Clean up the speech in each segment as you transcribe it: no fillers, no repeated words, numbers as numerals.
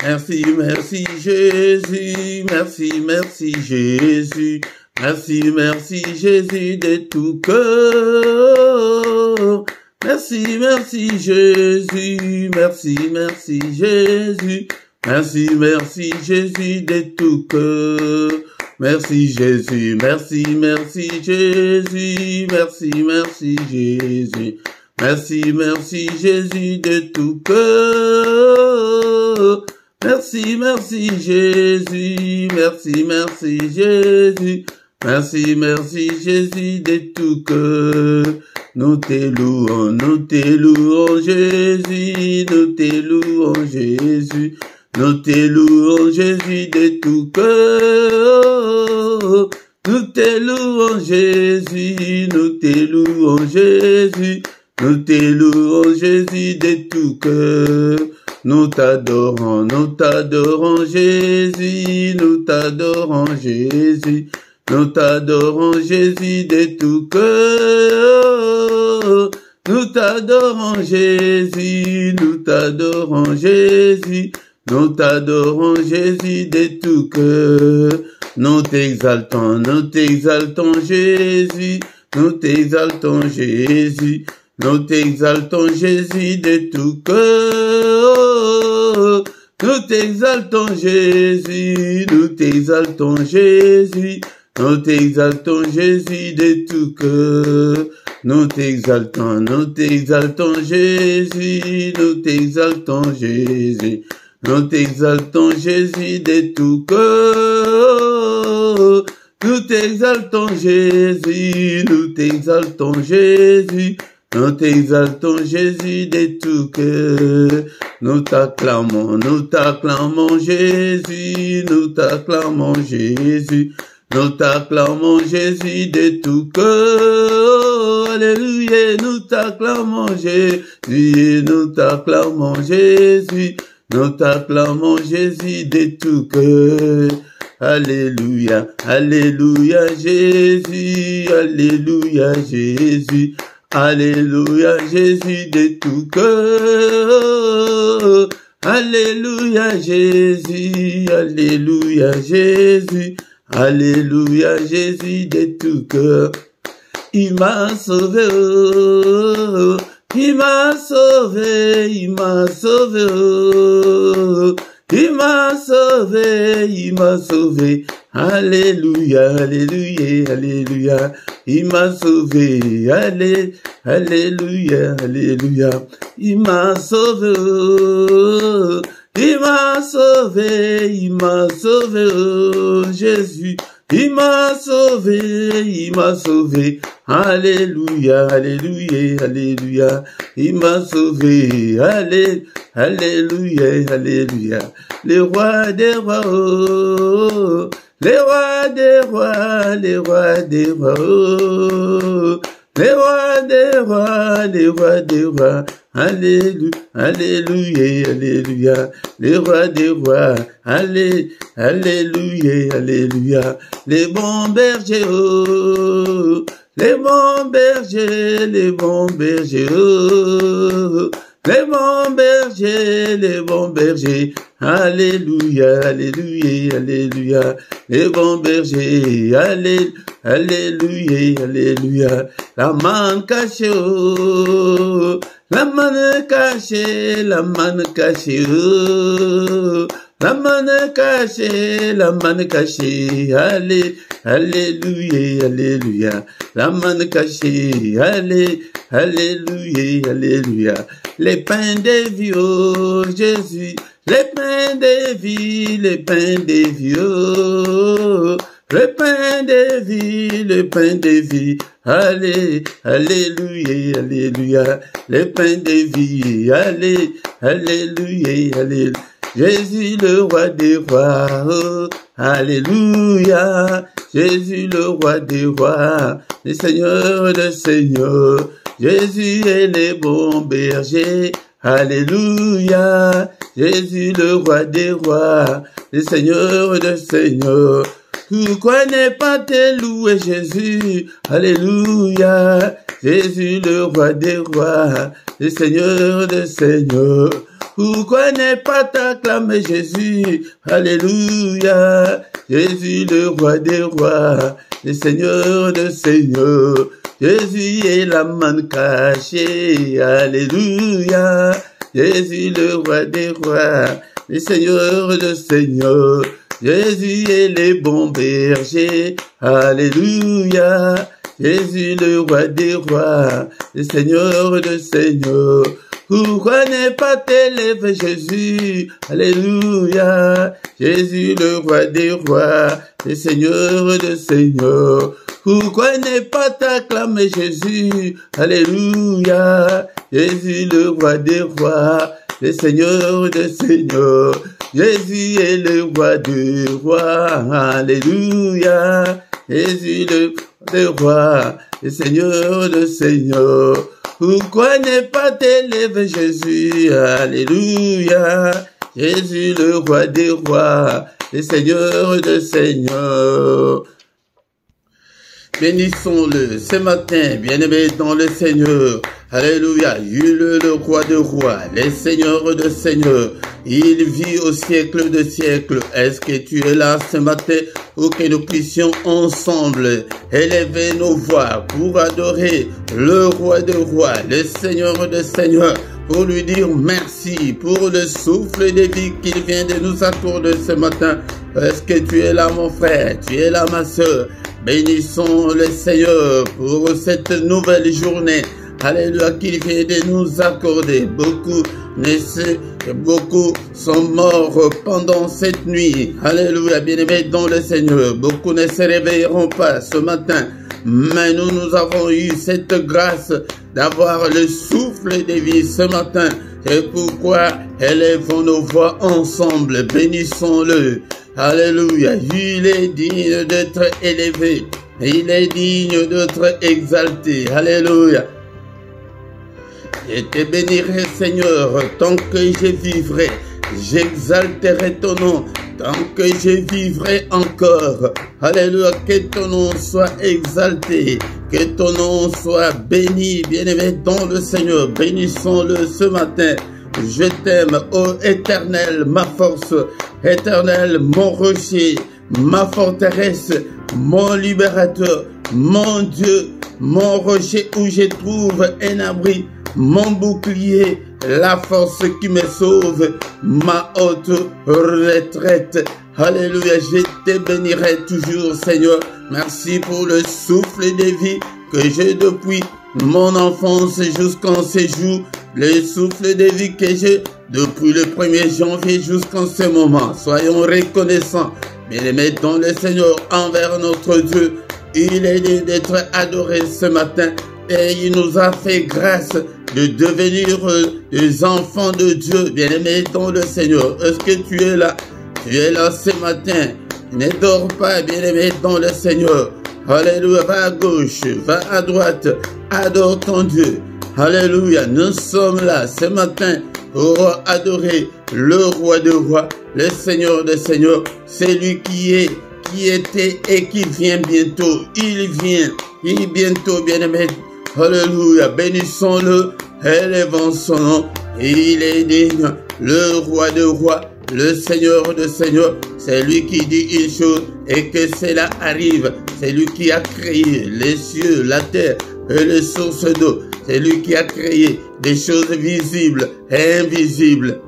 Merci, merci Jésus, merci, merci Jésus, merci, merci Jésus de tout cœur. Merci, merci Jésus, merci, merci Jésus, merci, merci Jésus de tout cœur. Merci Jésus, merci, merci Jésus, merci, merci Jésus, merci, merci Jésus de tout cœur. Merci, merci Jésus, merci, merci Jésus, merci, merci Jésus de tout cœur. Nous te louons Jésus, nous te louons Jésus, nous te louons Jésus de tout cœur. Nous te louons Jésus, nous te louons Jésus, nous te louons Jésus de tout cœur. Nous t'adorons Jésus, nous t'adorons Jésus, nous t'adorons Jésus de tout cœur. Nous t'adorons Jésus, nous t'adorons Jésus, nous t'adorons Jésus de tout cœur. Nous t'exaltons Jésus, nous t'exaltons Jésus, nous t'exaltons Jésus de tout cœur. Nous t'exaltons Jésus, nous t'exaltons Jésus, nous t'exaltons Jésus de tout cœur. Nous t'exaltons Jésus, nous t'exaltons Jésus, nous t'exaltons Jésus de tout cœur. Nous t'exaltons Jésus, nous t'exaltons Jésus, nous t'exaltons Jésus de tout cœur. Nous t'acclamons Jésus, nous t'acclamons Jésus, nous t'acclamons Jésus de tout cœur. Alléluia, nous t'acclamons Jésus, nous t'acclamons Jésus, nous t'acclamons Jésus de tout cœur. Alléluia, alléluia Jésus, alléluia Jésus, alléluia Jésus de tout cœur. Alléluia Jésus, alléluia Jésus, alléluia Jésus de tout cœur. Il m'a sauvé, oh, il m'a sauvé, il m'a sauvé, oh, il m'a sauvé, il m'a sauvé. Alléluia, alléluia, alléluia. Il m'a sauvé, alléluia, alléluia. Il m'a sauvé, oh, il m'a sauvé, il m'a sauvé, oh, Jésus. Il m'a sauvé, il m'a sauvé. Alléluia, alléluia, alléluia. Il m'a sauvé, alléluia, alléluia. Les rois des rois, oh, les rois des rois, les rois des rois, oh, les rois des rois, les rois des rois. Alléluia, alléluia, alléluia. Les rois des rois, alléluia, alléluia. Les bons bergers, oh, les bons bergers, les bons bergers, oh, les bons bergers, les bons bergers. Alléluia, alléluia, alléluia. Les bons bergers, alléluia, alléluia. La manne cachée, oh, la manne cachée, la manne cachée, oh, la manne cachée, la manne cachée. Alléluia, alléluia. La manne cachée, alléluia, alléluia. Les pains des vies, oh, Jésus. Les pains des vies, les pains des vies, oh, le pain de vie, le pain de vie. Allez, alléluia, alléluia. Le pain de vie, allez, alléluia, alléluia. Jésus le roi des rois, oh, alléluia. Jésus le roi des rois, le Seigneur des seigneurs. Jésus est le bon berger, alléluia. Jésus le roi des rois, le Seigneur des seigneurs. Pourquoi ne pas te louer Jésus, alléluia. Jésus le roi des rois, le Seigneur des seigneurs. Pourquoi ne pas t'acclamer Jésus? Alléluia. Jésus le roi des rois, le Seigneur de seigneurs. Jésus est la manne cachée. Alléluia. Jésus le roi des rois, le Seigneur de seigneurs. Jésus est le bon berger. Alléluia. Jésus le roi des rois, le Seigneur de seigneurs. Pourquoi ne pas t'élever Jésus? Alléluia. Jésus le roi des rois, le Seigneur de seigneurs. Pourquoi ne pas t'acclamer Jésus? Alléluia. Jésus le roi des rois, le Seigneur de seigneurs. Jésus est le roi des rois. Alléluia. Jésus le roi, le Seigneur de seigneurs. Pourquoi ne pas t'élever Jésus? Alléluia. Jésus le roi des rois, le Seigneur de seigneurs. Bénissons-le ce matin, bien-aimé dans le Seigneur. Alléluia. Il est le roi de rois, le Seigneur de seigneurs. Il vit au siècle de siècles. Est-ce que tu es là ce matin pour que nous puissions ensemble élever nos voix pour adorer le roi de rois, le Seigneur de seigneurs, pour lui dire merci pour le souffle de vie qu'il vient de nous accorder ce matin. Est-ce que tu es là mon frère, tu es là ma soeur? Bénissons le Seigneur pour cette nouvelle journée. Alléluia, qu'il vient de nous accorder. Beaucoup sont morts pendant cette nuit. Alléluia, bien-aimés dans le Seigneur. Beaucoup ne se réveilleront pas ce matin. Mais nous avons eu cette grâce d'avoir le souffle de vie ce matin. Et pourquoi élevons nos voix ensemble. Bénissons-le. Alléluia, il est digne d'être élevé. Il est digne d'être exalté. Alléluia. Je te bénirai, Seigneur, tant que je vivrai. J'exalterai ton nom, tant que je vivrai encore. Alléluia, que ton nom soit exalté, que ton nom soit béni, bien-aimé dans le Seigneur. Bénissons-le ce matin. Je t'aime, ô Éternel, ma force, Éternel, mon rocher, ma forteresse, mon libérateur, mon Dieu, mon rocher où je trouve un abri, mon bouclier, la force qui me sauve, ma haute retraite. Alléluia, je te bénirai toujours, Seigneur. Merci pour le souffle de vie que j'ai depuis mon enfance jusqu'en ce jour. Le souffle de vie que j'ai depuis le 1er janvier jusqu'en ce moment. Soyons reconnaissants, bien-aimés dans le Seigneur, envers notre Dieu. Il est digne d'être adoré ce matin et il nous a fait grâce de devenir des enfants de Dieu, bien-aimés dans le Seigneur. Est-ce que tu es là? Tu es là ce matin. Ne dors pas, bien-aimé dans le Seigneur. Alléluia, va à gauche, va à droite, adore ton Dieu. Alléluia, nous sommes là ce matin pour adorer le roi de rois, le Seigneur de seigneurs, celui qui est, qui était et qui vient bientôt. Il est bientôt, bien-aimé. Alléluia, bénissons-le, élevons son nom. Il est digne, le roi de rois, le Seigneur de seigneurs. C'est lui qui dit une chose et que cela arrive. C'est lui qui a créé les cieux, la terre et les sources d'eau. C'est lui qui a créé des choses visibles et invisibles.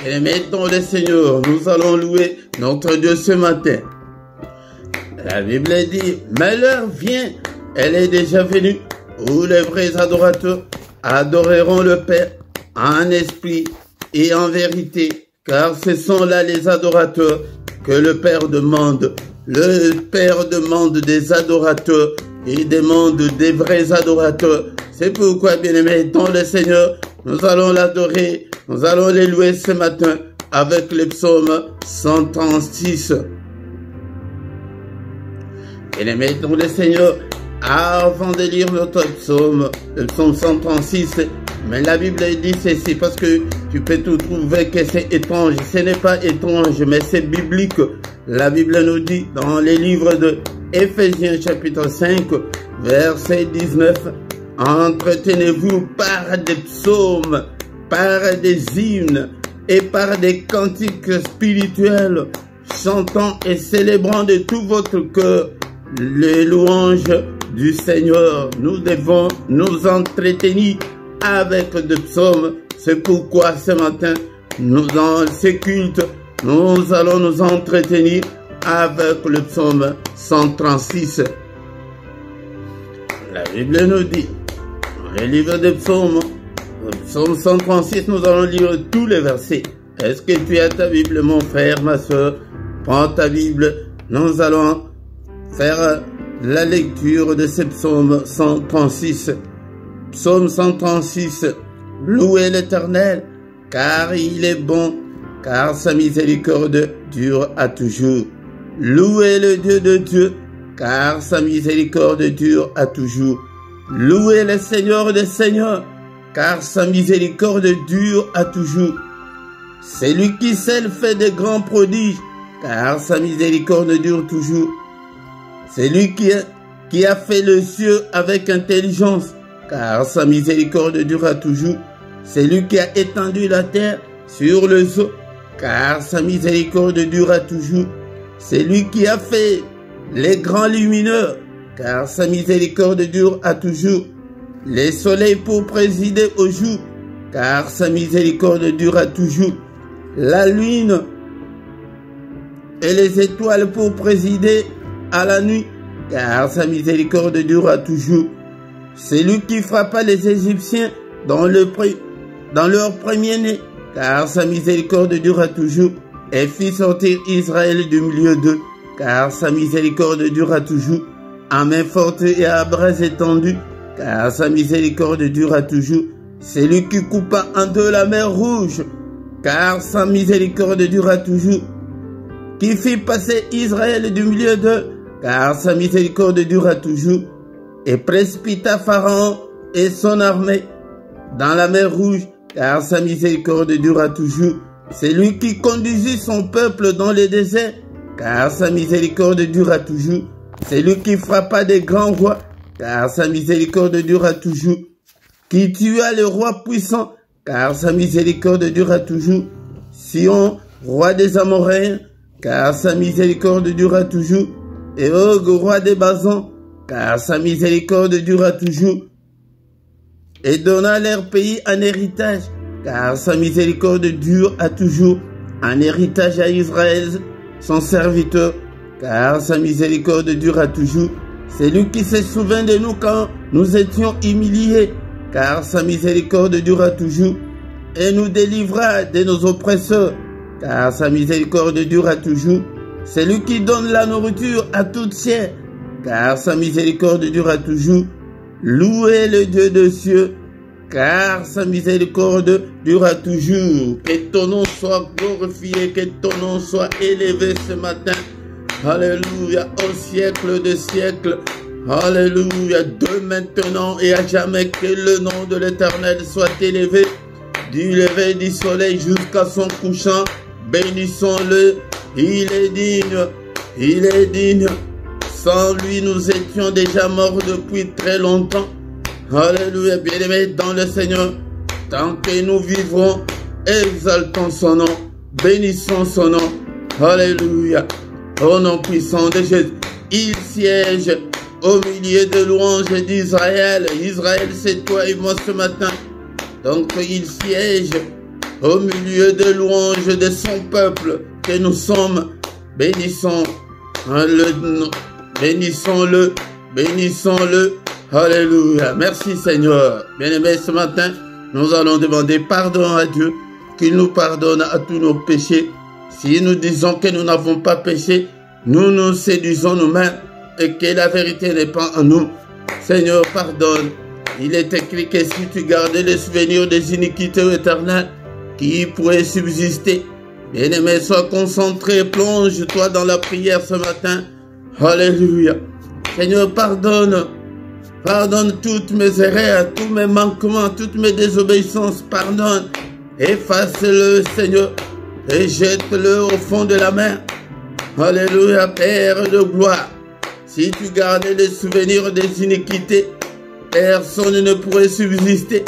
Et mettons le Seigneur, nous allons louer notre Dieu ce matin. La Bible dit, mais l'heure vient, elle est déjà venue, où les vrais adorateurs adoreront le Père en esprit et en vérité, car ce sont là les adorateurs que le Père demande. Le Père demande des adorateurs. Il demande des vrais adorateurs. C'est pourquoi, bien-aimés, dans le Seigneur, nous allons l'adorer, nous allons les louer ce matin avec le psaume 136. Bien-aimés, dans le Seigneur, avant de lire notre psaume, le psaume 136, mais la Bible dit ceci, parce que tu peux tout trouver que c'est étrange. Ce n'est pas étrange, mais c'est biblique. La Bible nous dit dans les livres de Éphésiens chapitre 5, verset 19, entretenez-vous par des psaumes par des hymnes et par des cantiques spirituels, chantant et célébrant de tout votre cœur les louanges du Seigneur. Nous devons nous entretenir avec des psaumes. C'est pourquoi ce matin, dans ces cultes, nous allons nous entretenir avec le psaume 136. La Bible nous dit, dans le livre des psaumes, le psaume 136, nous allons lire tous les versets. Est-ce que tu as ta Bible, mon frère, ma soeur? Prends ta Bible, nous allons faire la lecture de ce psaume 136. Psaume 136, louez l'Éternel, car il est bon, car sa miséricorde dure à toujours. Louez le Dieu de Dieu, car sa miséricorde dure à toujours. Louez le Seigneur des Seigneurs, car sa miséricorde dure à toujours. C'est lui qui seul fait de grands prodiges, car sa miséricorde dure toujours. C'est lui qui a fait le ciel avec intelligence, car sa miséricorde durera toujours. C'est lui qui a étendu la terre sur les eaux, car sa miséricorde durera toujours. C'est lui qui a fait les grands lumineux, car sa miséricorde dure à toujours. Les soleils pour présider au jour, car sa miséricorde durera toujours. La lune et les étoiles pour présider à la nuit, car sa miséricorde durera toujours. C'est lui qui frappa les Égyptiens dans leur premier-né, car sa miséricorde durera toujours, et fit sortir Israël du milieu d'eux, car sa miséricorde durera toujours, à main forte et à bras étendus, car sa miséricorde durera toujours. C'est lui qui coupa en deux la mer Rouge, car sa miséricorde durera toujours, qui fit passer Israël du milieu d'eux, car sa miséricorde durera toujours, et précipita Pharaon et son armée dans la mer Rouge, car sa miséricorde durera toujours. C'est lui qui conduisit son peuple dans le désert, car sa miséricorde durera toujours. C'est lui qui frappa des grands rois, car sa miséricorde durera toujours. Qui tua le roi puissant, car sa miséricorde durera toujours. Sion, roi des Amoréens, car sa miséricorde durera toujours. Et Og, roi des Basans, car sa miséricorde durera toujours. Et donna leur pays en héritage, car sa miséricorde dure à toujours. Un héritage à Israël, son serviteur, car sa miséricorde dure à toujours. C'est lui qui se souvient de nous quand nous étions humiliés, car sa miséricorde durera toujours. Et nous délivra de nos oppresseurs, car sa miséricorde durera toujours. C'est lui qui donne la nourriture à toute chair, car sa miséricorde durera toujours. Louez le Dieu des cieux, car sa miséricorde durera toujours. Que ton nom soit glorifié, que ton nom soit élevé ce matin. Alléluia, au siècle des siècles. Alléluia, de maintenant et à jamais, que le nom de l'Éternel soit élevé. Du lever du soleil jusqu'à son couchant, bénissons-le. Il est digne, il est digne. Sans lui, nous étions déjà morts depuis très longtemps. Alléluia, bien-aimés dans le Seigneur. Tant que nous vivrons, exaltons son nom, bénissons son nom. Alléluia. Au nom puissant de Jésus, il siège au milieu de louanges d'Israël. Israël, c'est toi et moi ce matin. Donc il siège au milieu de louanges de son peuple que nous sommes. Bénissons-le, bénissons-le, bénissons-le. Alléluia. Merci Seigneur. Bien-aimés, ce matin, nous allons demander pardon à Dieu, qu'il nous pardonne à tous nos péchés. Si nous disons que nous n'avons pas péché, nous nous séduisons nous-mêmes et que la vérité n'est pas en nous. Seigneur, pardonne. Il est écrit que si tu gardais les souvenirs des iniquités éternelles qui pourraient subsister, bien-aimé, sois concentré, plonge-toi dans la prière ce matin. Alléluia. Seigneur, pardonne. Pardonne toutes mes erreurs, tous mes manquements, toutes mes désobéissances. Pardonne. Efface-le, Seigneur, et jette-le au fond de la mer. Alléluia, Père de gloire. Si tu gardais les souvenirs des iniquités, personne ne pourrait subsister.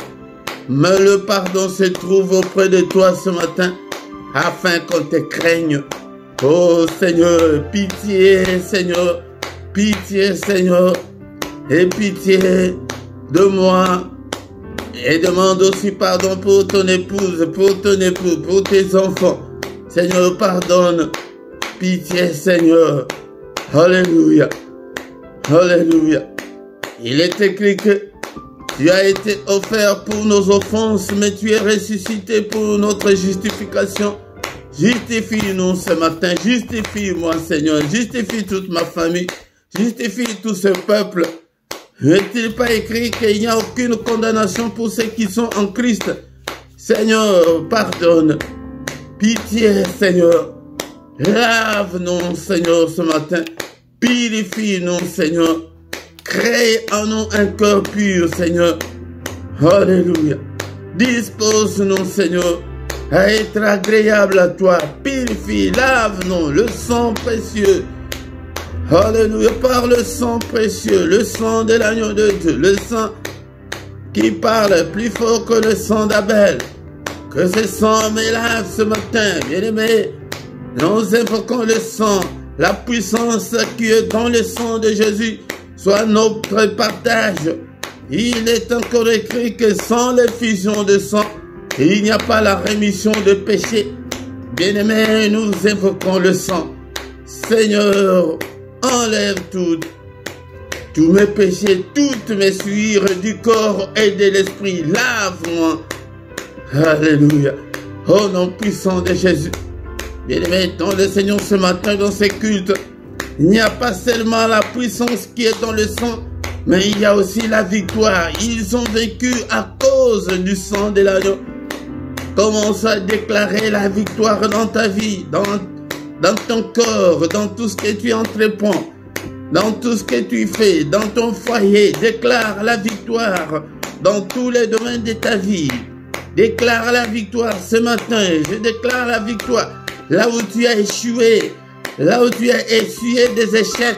Mais le pardon se trouve auprès de toi ce matin, afin qu'on te craigne. Oh Seigneur, pitié Seigneur, pitié Seigneur, et pitié de moi. Et demande aussi pardon pour ton épouse, pour ton époux, pour tes enfants. Seigneur, pardonne. Pitié Seigneur. Alléluia. Alléluia. Il est écrit que tu as été offert pour nos offenses, mais tu es ressuscité pour notre justification. Justifie-nous ce matin. Justifie-moi Seigneur. Justifie toute ma famille. Justifie tout ce peuple. N'est-il pas écrit qu'il n'y a aucune condamnation pour ceux qui sont en Christ? Seigneur, pardonne. Pitié, Seigneur. Lave-nous, Seigneur, ce matin. Purifie-nous, Seigneur. Crée en nous un cœur pur, Seigneur. Alléluia. Dispose-nous, Seigneur, à être agréable à toi. Purifie, lave-nous, le sang précieux. Alléluia, par le sang précieux, le sang de l'agneau de Dieu, le sang qui parle plus fort que le sang d'Abel. Que ce sang me lave ce matin, bien-aimé. Nous invoquons le sang, la puissance qui est dans le sang de Jésus, soit notre partage. Il est encore écrit que sans l'effusion de sang, il n'y a pas la rémission de péché. Bien-aimé, nous invoquons le sang. Seigneur, enlève tous mes péchés, toutes mes souillures du corps et de l'esprit. Lave-moi. Alléluia. Au nom puissant de Jésus. Bien-aimé, dans le Seigneur ce matin, dans ces cultes, il n'y a pas seulement la puissance qui est dans le sang, mais il y a aussi la victoire. Ils ont vécu à cause du sang de l'agneau. Commence à déclarer la victoire dans ta vie, dans ton corps, dans tout ce que tu entreprends, dans tout ce que tu fais, dans ton foyer. Déclare la victoire dans tous les domaines de ta vie. Déclare la victoire ce matin. Je déclare la victoire là où tu as échoué, là où tu as essuyé des échecs.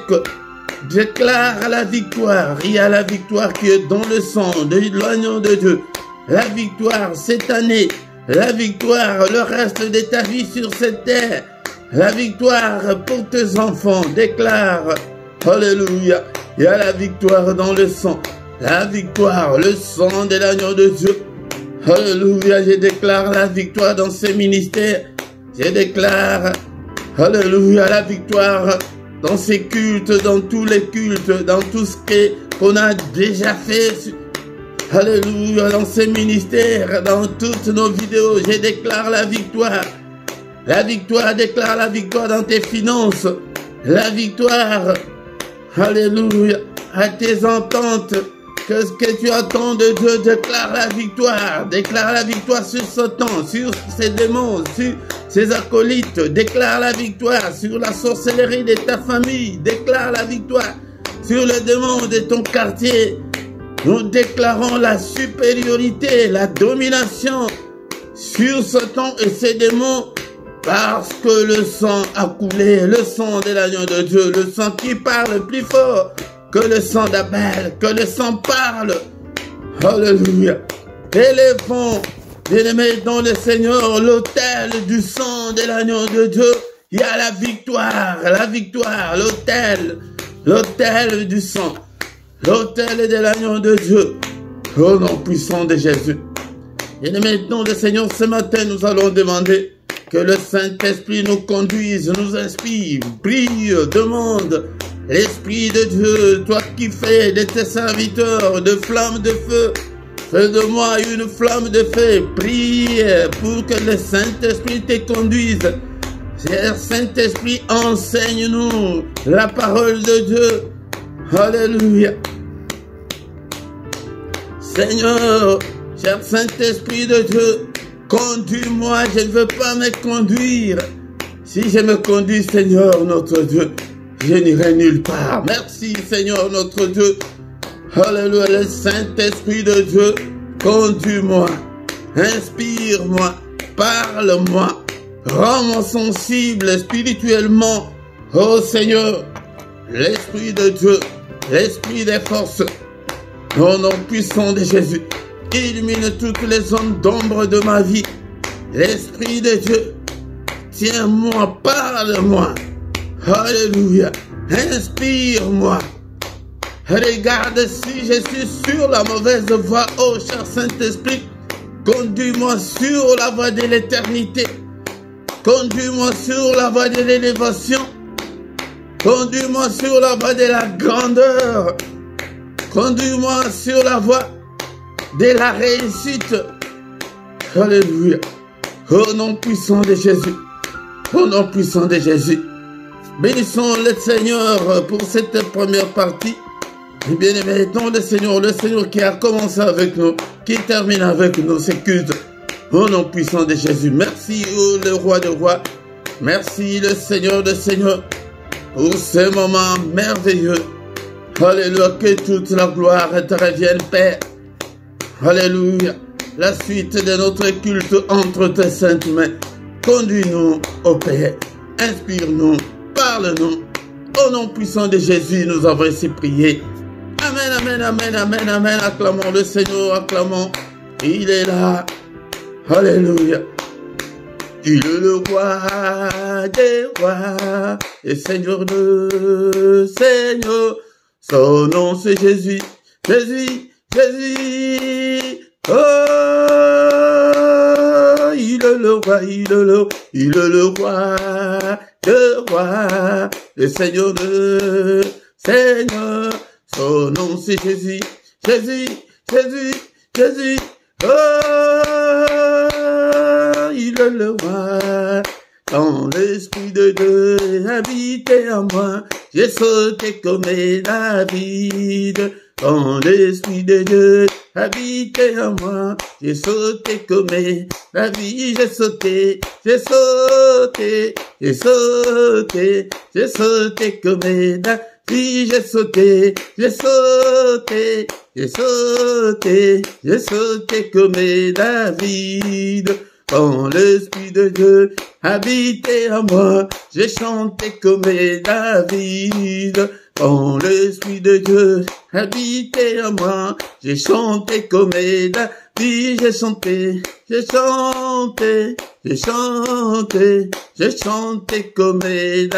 Déclare la victoire. Il y a la victoire qui est dans le sang de l'agneau de Dieu. La victoire cette année, la victoire le reste de ta vie sur cette terre. La victoire pour tes enfants, déclare, alléluia, il y a la victoire dans le sang, la victoire, le sang de l'agneau de Dieu, alléluia, je déclare la victoire dans ces ministères, je déclare, alléluia, la victoire dans ces cultes, dans tous les cultes, dans tout ce qu'on a déjà fait, alléluia, dans ces ministères, dans toutes nos vidéos, je déclare la victoire. La victoire, déclare la victoire dans tes finances. La victoire, alléluia, à tes ententes. Que ce que tu attends de Dieu, déclare la victoire. Déclare la victoire sur Satan, sur ses démons, sur ses acolytes. Déclare la victoire sur la sorcellerie de ta famille. Déclare la victoire sur le démon de ton quartier. Nous déclarons la supériorité, la domination sur Satan et ses démons. Parce que le sang a coulé, le sang de l'agneau de Dieu, le sang qui parle plus fort que le sang d'Abel, que le sang parle. Alléluia. Élevons, bien-aimés, dans le Seigneur, l'autel du sang de l'agneau de Dieu. Il y a la victoire, l'autel du sang, l'autel de l'agneau de Dieu. Au nom puissant de Jésus. Bien-aimés, dans le Seigneur, ce matin, nous allons demander que le Saint-Esprit nous conduise, nous inspire, prie, demande. L'Esprit de Dieu, toi qui fais de tes serviteurs de flammes de feu, fais de moi une flamme de feu. Prie pour que le Saint-Esprit te conduise. Cher Saint-Esprit, enseigne-nous la parole de Dieu. Alléluia. Seigneur, cher Saint-Esprit de Dieu, conduis-moi, je ne veux pas me conduire. Si je me conduis, Seigneur, notre Dieu, je n'irai nulle part. Merci, Seigneur, notre Dieu. Alléluia, le Saint-Esprit de Dieu, conduis-moi, inspire-moi, parle-moi, rends-moi sensible spirituellement. Oh Seigneur, l'Esprit de Dieu, l'Esprit des forces, au nom puissant de Jésus. illumine toutes les zones d'ombre de ma vie. L'Esprit de Dieu, tiens-moi, parle-moi. Alléluia. Inspire-moi. Regarde si je suis sur la mauvaise voie, ô cher Saint-Esprit. Conduis-moi sur la voie de l'éternité. Conduis-moi sur la voie de l'élévation. Conduis-moi sur la voie de la grandeur. Conduis-moi sur la voie de la réussite. Alléluia. Au nom puissant de Jésus. Au nom puissant de Jésus. Bénissons le Seigneur pour cette première partie. Et bien aimé, dans le Seigneur qui a commencé avec nous, qui termine avec nous, c'est culte. Au nom puissant de Jésus. Merci, oh, le roi de rois. Merci, le Seigneur de seigneurs, pour ce moment merveilleux. Alléluia, que toute la gloire te revienne, Père. Alléluia. La suite de notre culte entre tes saintes mains. Conduis-nous, ô Père. Inspire-nous, parle-nous. Au nom puissant de Jésus, nous avons ainsi prié. Amen, amen, amen, amen, amen. Acclamons le Seigneur, acclamons. Il est là. Alléluia. Il est le roi des rois et Seigneur de Seigneur. Son nom c'est Jésus, Jésus, Jésus. Oh, il est le roi, il est le roi de roi et Seigneur de Seigneur. Son nom c'est Jésus, Jésus, Jésus, Jésus. Oh, il est le roi. Quand l'Esprit de Dieu habitait en moi, j'ai sauté comme David. Quand l'Esprit de Dieu habitait en moi, j'ai sauté comme David. J'ai sauté, j'ai sauté, j'ai sauté, j'ai sauté comme David. J'ai sauté, j'ai sauté, j'ai sauté, j'ai sauté comme David. Quand l'Esprit de Dieu habitait en moi, j'ai chanté comme David. Quand l'Esprit de Dieu habitait en moi, j'ai chanté comme David. J'ai chanté, j'ai chanté, j'ai chanté, j'ai chanté comme David.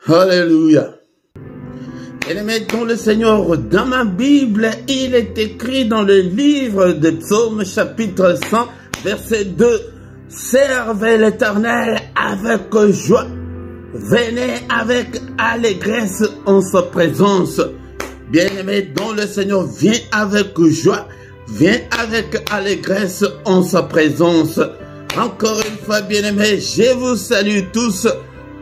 Alléluia. Et mettons le Seigneur, dans ma Bible, il est écrit dans le livre de Psaume chapitre 100, verset 2. Servez l'Éternel avec joie. Venez avec allégresse en sa présence. Bien-aimé, dont le Seigneur vient avec joie, vient avec allégresse en sa présence. Encore une fois, bien-aimé, je vous salue tous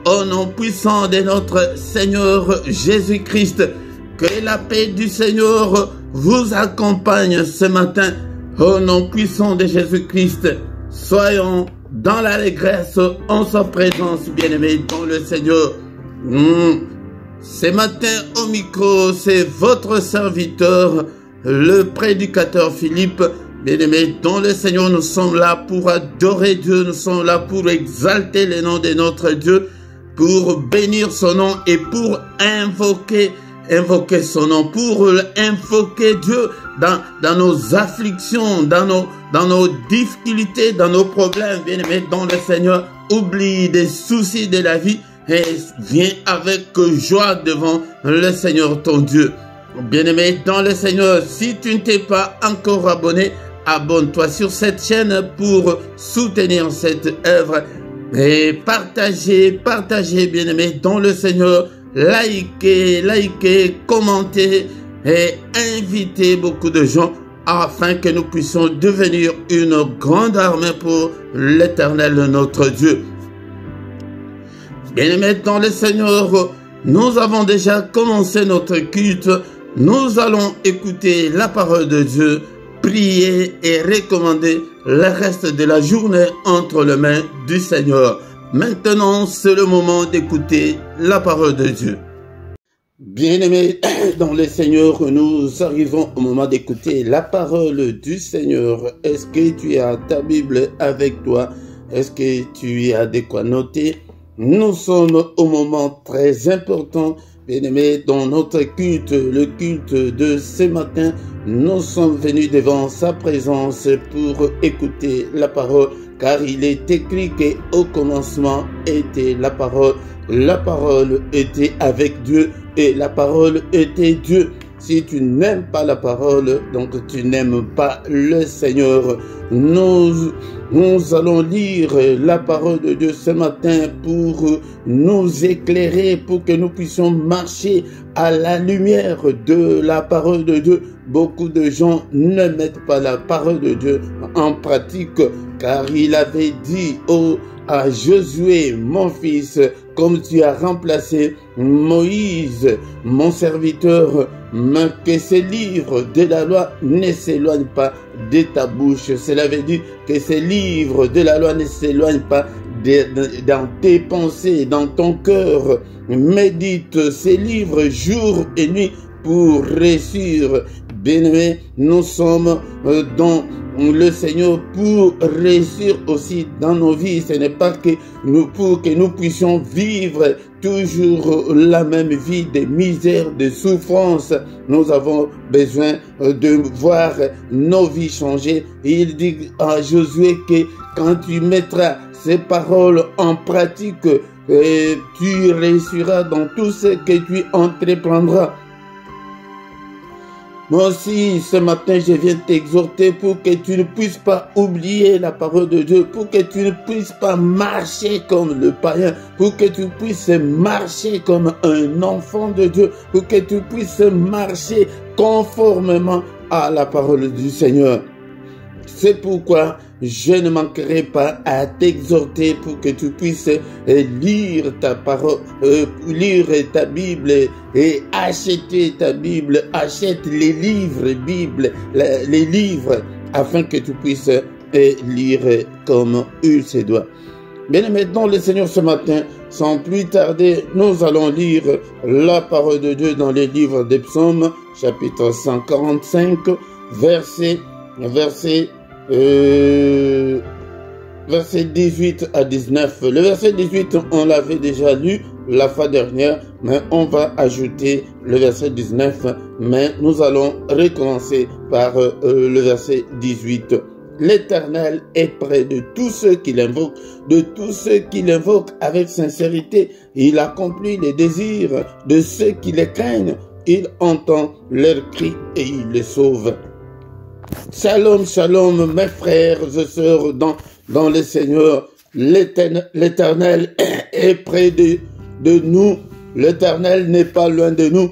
au nom puissant de notre Seigneur Jésus-Christ. Que la paix du Seigneur vous accompagne ce matin. Au nom puissant de Jésus-Christ, soyons dans l'allégresse en sa présence, bien-aimé, dans le Seigneur. Ce matin au micro, c'est votre serviteur, le prédicateur Philippe. Bien-aimés, dans le Seigneur, nous sommes là pour adorer Dieu, nous sommes là pour exalter le nom de notre Dieu, pour bénir son nom et pour invoquer son nom, pour invoquer Dieu dans nos afflictions, dans nos difficultés, dans nos problèmes. Bien-aimés, dans le Seigneur, oublie des soucis de la vie et viens avec joie devant le Seigneur ton Dieu. Bien-aimé dans le Seigneur, si tu ne t'es pas encore abonné, abonne-toi sur cette chaîne pour soutenir cette œuvre et partagez, bien-aimé dans le Seigneur, likez, commentez et invitez beaucoup de gens afin que nous puissions devenir une grande armée pour l'Éternel notre Dieu. Bien-aimés dans le Seigneur, nous avons déjà commencé notre culte. Nous allons écouter la parole de Dieu, prier et recommander le reste de la journée entre les mains du Seigneur. Maintenant, c'est le moment d'écouter la parole de Dieu. Bien-aimés dans le Seigneur, nous arrivons au moment d'écouter la parole du Seigneur. Est-ce que tu as ta Bible avec toi? Est-ce que tu as de quoi noter? Nous sommes au moment très important Bien-aimés, dans notre culte, le culte de ce matin, nous sommes venus devant sa présence pour écouter la parole, car il est écrit qu'au commencement était la parole était avec Dieu et la parole était Dieu. Si tu n'aimes pas la parole, donc tu n'aimes pas le Seigneur. Nous allons lire la parole de Dieu ce matin pour nous éclairer, pour que nous puissions marcher à la lumière de la parole de Dieu. Beaucoup de gens ne mettent pas la parole de Dieu en pratique, car il avait dit à Josué, mon fils, comme tu as remplacé Moïse, mon serviteur, mais que ces livres de la loi ne s'éloignent pas de ta bouche. Cela veut dire que ces livres de la loi ne s'éloignent pas dans tes pensées, dans ton cœur. Médite ces livres jour et nuit pour réussir. Bien-aimés, nous sommes dans le Seigneur pour réussir aussi dans nos vies. Ce n'est pas que pour que nous puissions vivre toujours la même vie de misère, de souffrance. Nous avons besoin de voir nos vies changer. Il dit à Josué que quand tu mettras ces paroles en pratique, tu réussiras dans tout ce que tu entreprendras. Moi aussi, ce matin, je viens t'exhorter pour que tu ne puisses pas oublier la parole de Dieu, pour que tu ne puisses pas marcher comme le païen, pour que tu puisses marcher comme un enfant de Dieu, pour que tu puisses marcher conformément à la parole du Seigneur. C'est pourquoi je ne manquerai pas à t'exhorter pour que tu puisses lire ta parole, lire ta Bible et acheter ta Bible. Achète les livres Bible, les livres, afin que tu puisses lire comme il se doit. Bien, maintenant le Seigneur ce matin, sans plus tarder, nous allons lire la parole de Dieu dans les livres des Psaumes, chapitre 145, verset 18 à 19. Le verset 18, on l'avait déjà lu la fois dernière, mais on va ajouter le verset 19, mais nous allons recommencer par le verset 18. L'Éternel est près de tous ceux qui l'invoquent, de tous ceux qui l'invoquent avec sincérité. Il accomplit les désirs de ceux qui les craignent. Il entend leurs cris et il les sauve. Shalom, shalom, mes frères et sœurs dans le Seigneur. L'Éternel est près de nous. L'Éternel n'est pas loin de nous.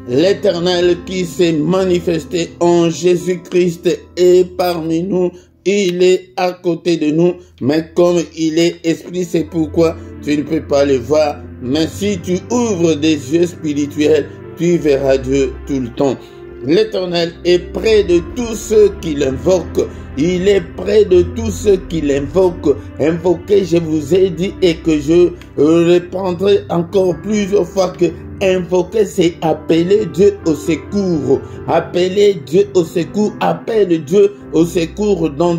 L'Éternel qui s'est manifesté en Jésus-Christ est parmi nous. Il est à côté de nous, mais comme il est esprit, c'est pourquoi tu ne peux pas le voir. Mais si tu ouvres des yeux spirituels, tu verras Dieu tout le temps. L'Éternel est près de tous ceux qui l'invoquent. Il est près de tous ceux qui l'invoquent. Invoquer, je vous ai dit, et que je répondrai encore plusieurs fois que invoquer, c'est appeler Dieu au secours. Appeler Dieu au secours. Appelle Dieu au secours dans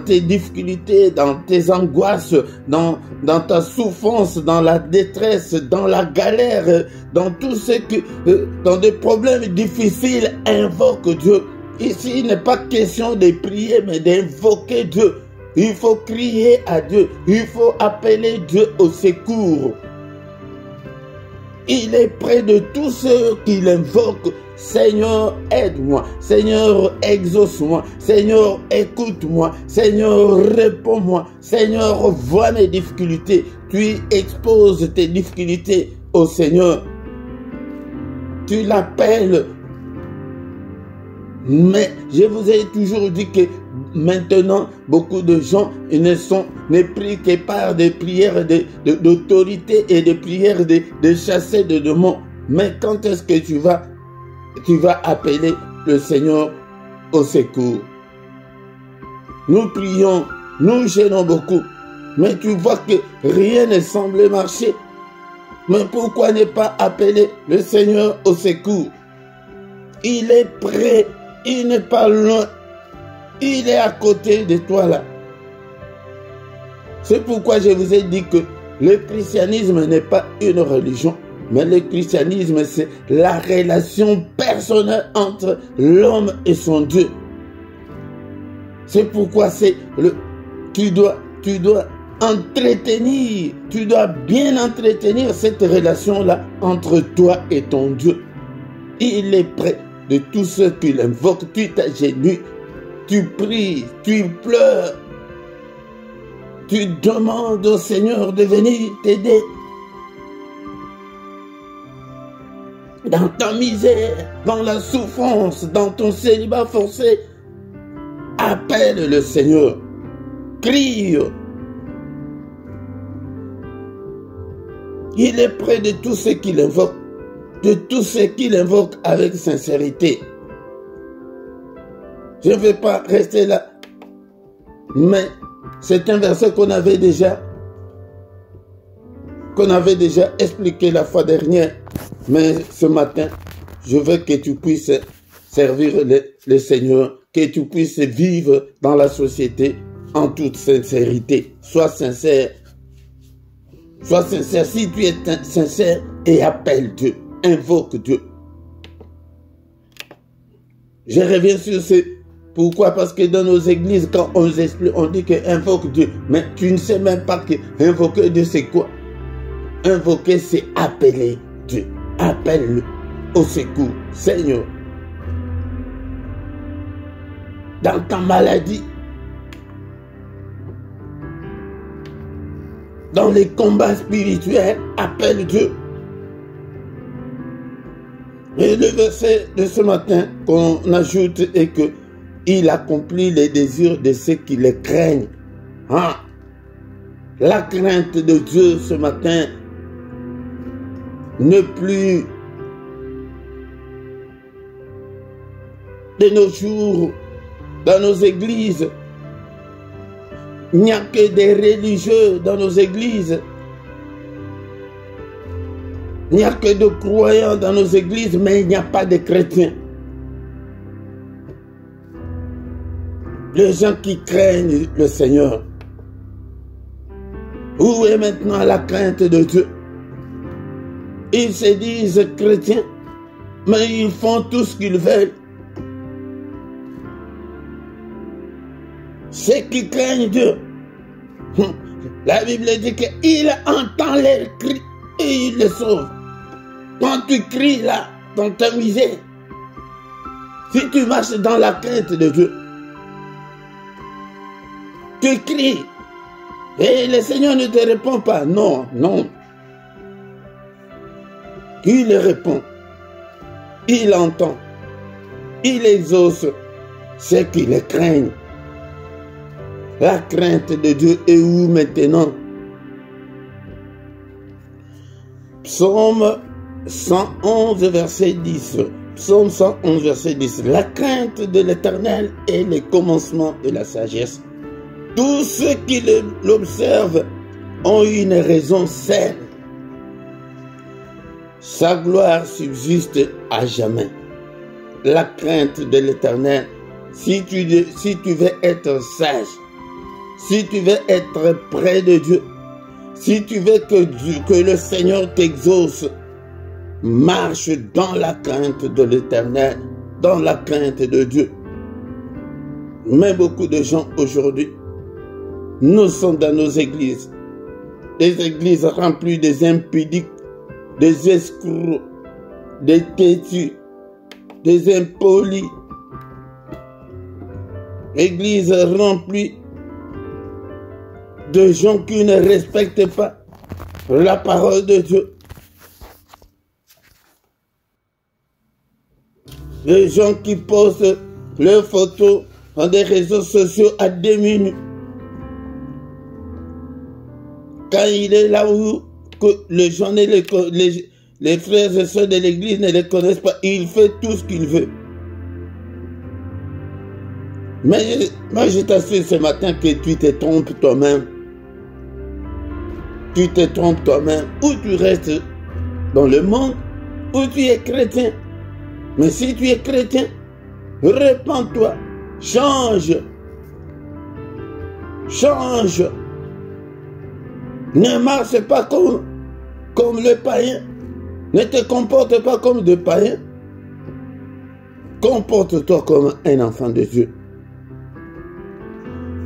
tes difficultés, dans tes angoisses, dans ta souffrance, dans la détresse, dans la galère, dans tout ce que, dans des problèmes difficiles, invoque Dieu. Ici, il n'est pas question de prier, mais d'invoquer Dieu. Il faut crier à Dieu. Il faut appeler Dieu au secours. Il est près de tous ceux qui l'invoquent. Seigneur, aide-moi. Seigneur, exauce-moi. Seigneur, écoute-moi. Seigneur, réponds-moi. Seigneur, vois mes difficultés. Tu exposes tes difficultés au Seigneur. Tu l'appelles. Mais je vous ai toujours dit que maintenant, beaucoup de gens ne prient que par des prières d'autorité et des prières de chasser des démons. Mais quand est-ce que tu vas appeler le Seigneur au secours? Nous prions, nous gênons beaucoup, mais tu vois que rien ne semble marcher. Mais pourquoi ne pas appeler le Seigneur au secours? Il est près. Il n'est pas loin. Il est à côté de toi là. C'est pourquoi je vous ai dit que le christianisme n'est pas une religion. Mais le christianisme, c'est la relation personnelle entre l'homme et son Dieu. C'est pourquoi tu dois entretenir, tu dois bien entretenir cette relation-là entre toi et ton Dieu. Il est près de tous ceux qui l'invoquent. Tu t'agenouilles, tu pries, tu pleures, tu demandes au Seigneur de venir t'aider. Dans ta misère, dans la souffrance, dans ton célibat forcé, appelle le Seigneur, crie. Il est près de tous ceux qui l'invoquent, de tous ceux qui l'invoquent avec sincérité. Je ne vais pas rester là, mais c'est un verset qu'on avait déjà expliqué la fois dernière. Mais ce matin, je veux que tu puisses servir le Seigneur, que tu puisses vivre dans la société en toute sincérité. Sois sincère. Sois sincère. Si tu es sincère, et appelle Dieu, invoque Dieu. Je reviens sur ce. Pourquoi? Parce que dans nos églises, quand on nous explique, on dit que invoque Dieu. Mais tu ne sais même pas que invoquer Dieu, c'est quoi? Invoquer, c'est appeler Dieu. Appelle-le au secours. Seigneur, dans ta maladie, dans les combats spirituels, appelle Dieu. Et le verset de ce matin qu'on ajoute est que il accomplit les désirs de ceux qui le craignent. Ah, la crainte de Dieu ce matin ne plus de nos jours dans nos églises. Il n'y a que des religieux dans nos églises. Il n'y a que de croyants dans nos églises, mais il n'y a pas de chrétiens. Les gens qui craignent le Seigneur. Où est maintenant la crainte de Dieu? Ils se disent chrétiens, mais ils font tout ce qu'ils veulent. Ceux qui craignent Dieu, la Bible dit qu'il entend leurs cris et il les sauve. Quand tu cries là, dans ta misère, si tu marches dans la crainte de Dieu, tu cries et le Seigneur ne te répond pas. Non, non. Il répond, il entend, il exauce ceux qui le craignent. La crainte de Dieu est où maintenant? Psaume 111, verset 10. Psaume 111, verset 10. La crainte de l'Éternel est le commencement de la sagesse. Tous ceux qui l'observent ont une raison saine. Sa gloire subsiste à jamais. La crainte de l'Éternel, si tu veux être sage, si tu veux être près de Dieu, si tu veux que le Seigneur t'exauce, marche dans la crainte de l'Éternel, dans la crainte de Dieu. Mais beaucoup de gens aujourd'hui, nous sommes dans nos églises, des églises remplies des impudiques, des escrocs, des têtus, des impolis. Église remplie de gens qui ne respectent pas la parole de Dieu. Les gens qui postent leurs photos dans des réseaux sociaux à 2 minutes. Quand il est là où que les gens, les frères et sœurs de l'église ne les connaissent pas, il fait tout ce qu'il veut. Mais moi je t'assure ce matin que tu te trompes toi-même. Tu te trompes toi-même. Ou tu restes dans le monde, ou tu es chrétien. Mais si tu es chrétien, répands-toi, change. Change. Ne marche pas comme le païen. Ne te comporte pas comme de païens. Comporte-toi comme un enfant de Dieu.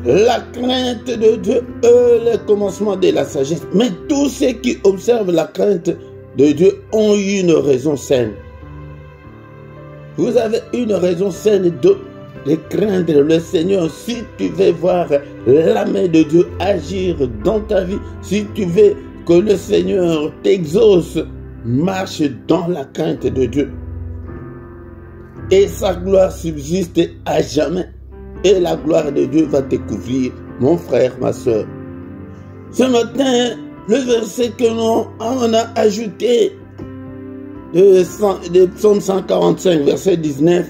La crainte de Dieu est le commencement de la sagesse. Mais tous ceux qui observent la crainte de Dieu ont une raison saine. Vous avez une raison saine de craindre le Seigneur. Si tu veux voir la main de Dieu agir dans ta vie, si tu veux que le Seigneur t'exauce, marche dans la crainte de Dieu. Et sa gloire subsiste à jamais. Et la gloire de Dieu va te couvrir, mon frère, ma soeur. Ce matin, le verset que l'on a ajouté de Psaume 145, verset 19,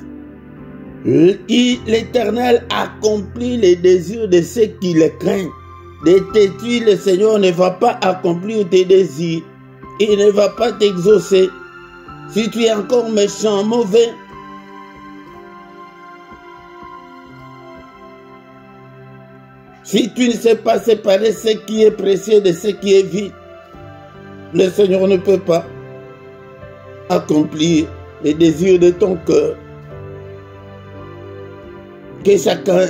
l'Éternel accomplit les désirs de ceux qui le craignent. De têtu, le Seigneur ne va pas accomplir tes désirs. Il ne va pas t'exaucer. Si tu es encore méchant, mauvais, si tu ne sais pas séparer ce qui est précieux de ce qui est vide, le Seigneur ne peut pas accomplir les désirs de ton cœur. Que chacun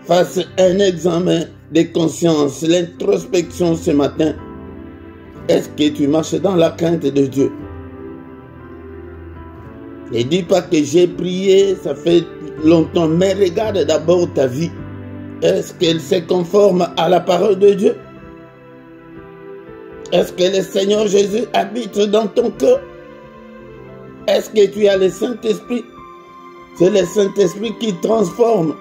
fasse un examen de conscience, l'introspection ce matin. Est-ce que tu marches dans la crainte de Dieu? Ne dis pas que j'ai prié, ça fait longtemps, mais regarde d'abord ta vie. Est-ce qu'elle se conforme à la parole de Dieu? Est-ce que le Seigneur Jésus habite dans ton cœur? Est-ce que tu as le Saint-Esprit? C'est le Saint-Esprit qui transforme.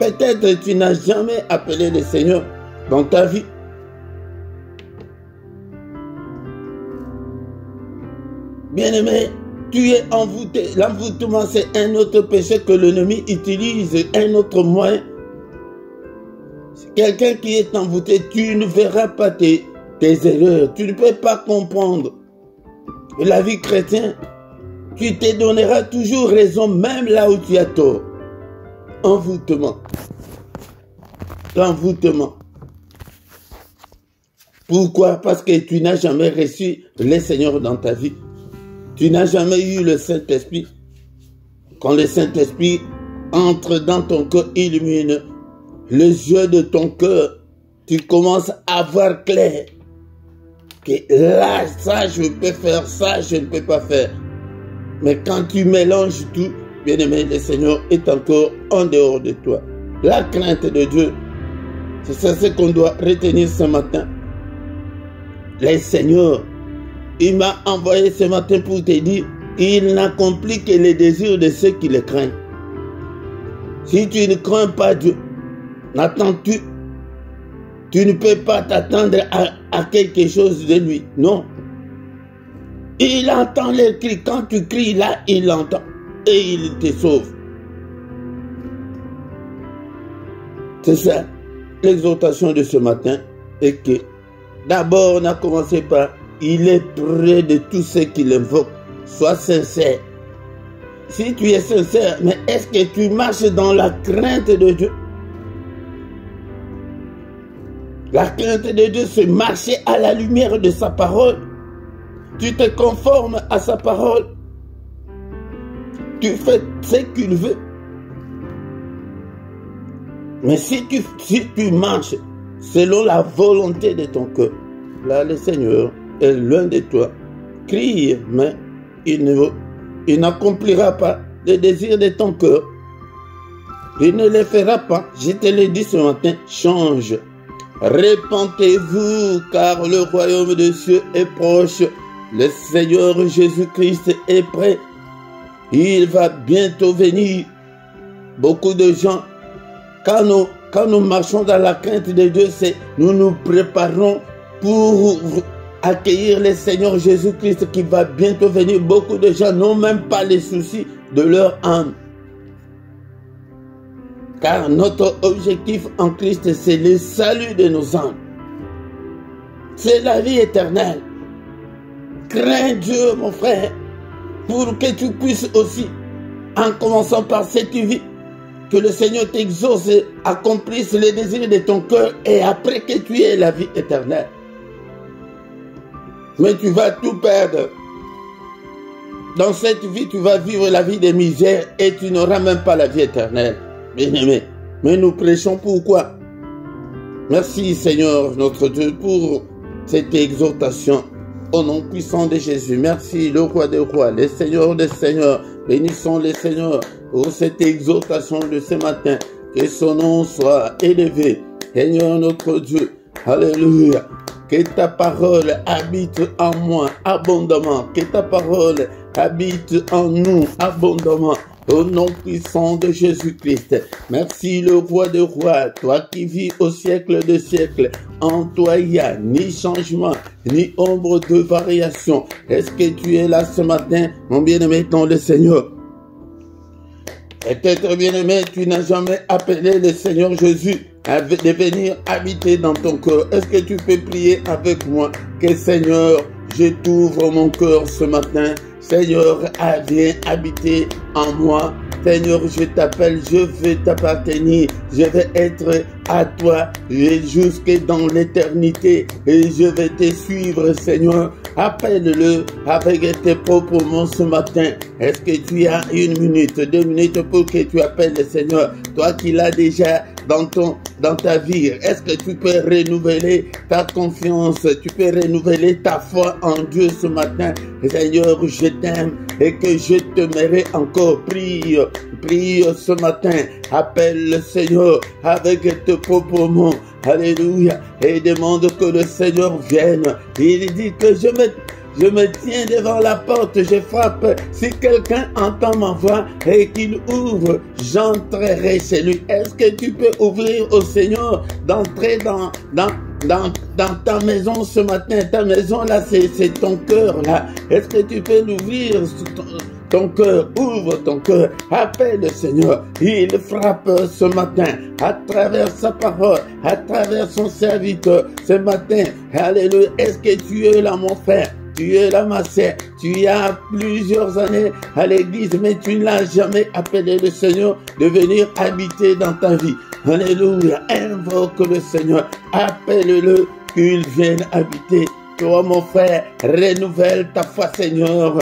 Peut-être que tu n'as jamais appelé le Seigneur dans ta vie. Bien-aimé, tu es envoûté. L'envoûtement, c'est un autre péché que l'ennemi utilise, un autre moyen. Quelqu'un qui est envoûté, tu ne verras pas tes erreurs. Tu ne peux pas comprendre. Et la vie chrétienne, tu te donneras toujours raison, même là où tu as tort. Envoûtement. L'envoûtement. Pourquoi? Parce que tu n'as jamais reçu le Seigneur dans ta vie. Tu n'as jamais eu le Saint-Esprit. Quand le Saint-Esprit entre dans ton cœur, illumine les yeux de ton cœur, tu commences à voir clair. Que là, ça, je peux faire, ça, je ne peux pas faire. Mais quand tu mélanges tout, bien-aimé, le Seigneur est encore en dehors de toi. La crainte de Dieu, c'est ça ce qu'on doit retenir ce matin. Le Seigneur, il m'a envoyé ce matin pour te dire, il n'accomplit que les désirs de ceux qui le craignent. Si tu ne crains pas Dieu, n'attends-tu? Tu ne peux pas t'attendre à quelque chose de lui. Non. Il entend les cris. Quand tu cries là, il l'entend. Et il te sauve. C'est ça. L'exhortation de ce matin est que d'abord on a commencé par il est près de tous ceux qui l'invoquent. Sois sincère. Si tu es sincère, mais est-ce que tu marches dans la crainte de Dieu? La crainte de Dieu, c'est marcher à la lumière de sa parole. Tu te conformes à sa parole. Tu fais ce qu'il veut. Mais si tu marches selon la volonté de ton cœur, là le Seigneur est loin de toi. Crie, mais il n'accomplira pas les désirs de ton cœur. Il ne les fera pas. Je te l'ai dit ce matin, change. Repentez-vous, car le royaume des cieux est proche. Le Seigneur Jésus-Christ est prêt. Il va bientôt venir. Beaucoup de gens, quand nous marchons dans la crainte de Dieu, c'est nous nous préparons pour accueillir le Seigneur Jésus-Christ qui va bientôt venir. Beaucoup de gens n'ont même pas les soucis de leur âme. Car notre objectif en Christ, c'est le salut de nos âmes. C'est la vie éternelle. Crains Dieu, mon frère, pour que tu puisses aussi, en commençant par cette vie, que le Seigneur t'exauce et accomplisse les désirs de ton cœur et après que tu aies la vie éternelle. Mais tu vas tout perdre dans cette vie, tu vas vivre la vie des misères et tu n'auras même pas la vie éternelle. Bien-aimé, mais nous prêchons pourquoi? Merci Seigneur notre Dieu pour cette exhortation. Au nom puissant de Jésus, merci le roi des rois, le Seigneur des seigneurs. Bénissons le Seigneur pour cette exhortation de ce matin. Que son nom soit élevé. Seigneur notre Dieu, alléluia. Que ta parole habite en moi abondamment. Que ta parole habite en nous abondamment. Au nom puissant de Jésus-Christ. Merci le roi des rois, toi qui vis au siècle des siècles. En toi il n'y a ni changement, ni ombre de variation. Est-ce que tu es là ce matin, mon bien-aimé dans le Seigneur? Peut-être bien-aimé, tu n'as jamais appelé le Seigneur Jésus à venir habiter dans ton cœur. Est-ce que tu peux prier avec moi? Que Seigneur, je t'ouvre mon cœur ce matin. Seigneur, viens habiter en moi. Seigneur, je t'appelle, je veux t'appartenir. Je vais être à toi jusque dans l'éternité. Et je vais te suivre, Seigneur. Appelle-le avec tes propres mots ce matin. Est-ce que tu as 1 minute, 2 minutes pour que tu appelles le Seigneur? Toi qui l'as déjà dans ta vie. Est-ce que tu peux renouveler ta confiance? Tu peux renouveler ta foi en Dieu ce matin? Seigneur, je t'aime et que je t'aimerai encore. Prie ce matin. Appelle le Seigneur avec tes propres mots. Alléluia. Et demande que le Seigneur vienne. Il dit que je me tiens devant la porte, je frappe. Si quelqu'un entend ma voix et qu'il ouvre, j'entrerai chez lui. Est-ce que tu peux ouvrir au Seigneur d'entrer dans ta maison ce matin? Ta maison là, c'est ton cœur là. Est-ce que tu peux l'ouvrir? Ton cœur, ouvre ton cœur, appelle le Seigneur. Il frappe ce matin à travers sa parole, à travers son serviteur ce matin. Alléluia. Est-ce que tu es là, mon frère? Tu es là, ma sœur. Tu as plusieurs années à l'église, mais tu n'as jamais appelé le Seigneur de venir habiter dans ta vie. Alléluia. Invoque le Seigneur. Appelle-le qu'il vienne habiter. Toi, mon frère, renouvelle ta foi, Seigneur.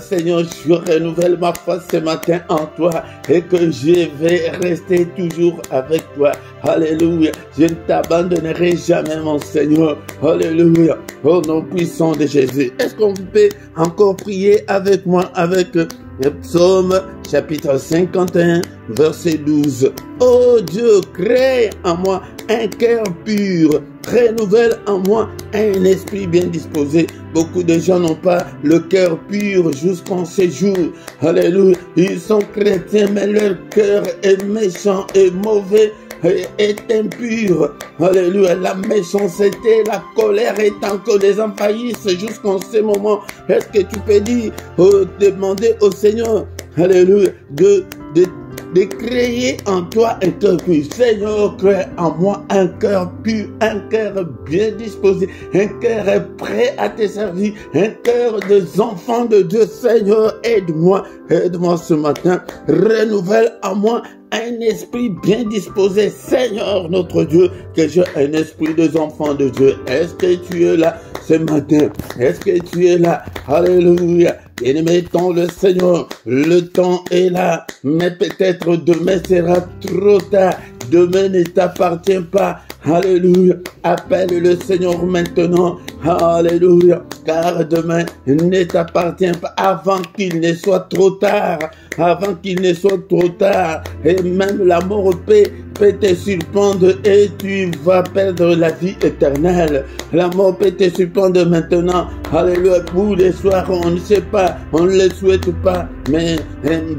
Seigneur, je renouvelle ma foi ce matin en toi et que je vais rester toujours avec toi. Alléluia. Je ne t'abandonnerai jamais, mon Seigneur. Alléluia. Au nom puissant de Jésus. Est-ce qu'on peut encore prier avec moi avec le psaume chapitre 51, verset 12. Oh Dieu, crée en moi un cœur pur, renouvelle en moi un esprit bien disposé. Beaucoup de gens n'ont pas le cœur pur jusqu'en ces jours. Alléluia. Ils sont chrétiens, mais leur cœur est méchant et mauvais. Est impur. Alléluia. La méchanceté, la colère est encore les envahissent jusqu'en ce moment. Est-ce que tu peux dire, demander au Seigneur, alléluia, de créer en toi un cœur pur. Seigneur, crée en moi un cœur pur, un cœur bien disposé, un cœur prêt à te servir, un cœur des enfants de Dieu. Seigneur, aide-moi ce matin. Renouvelle en moi un esprit bien disposé. Seigneur, notre Dieu, que j'ai un esprit des enfants de Dieu. Est-ce que tu es là ce matin? Est-ce que tu es là? Alléluia. Et mettons le Seigneur, le temps est là, mais peut-être demain sera trop tard. Demain ne t'appartient pas. Alléluia. Appelle le Seigneur maintenant. Alléluia. Car demain ne t'appartient pas avant qu'il ne soit trop tard. Avant qu'il ne soit trop tard. Et même la mort peut te surprendre et tu vas perdre la vie éternelle. La mort peut te surprendre maintenant. Alléluia. Pour les soirs, on ne sait pas. On ne le souhaite pas. Mais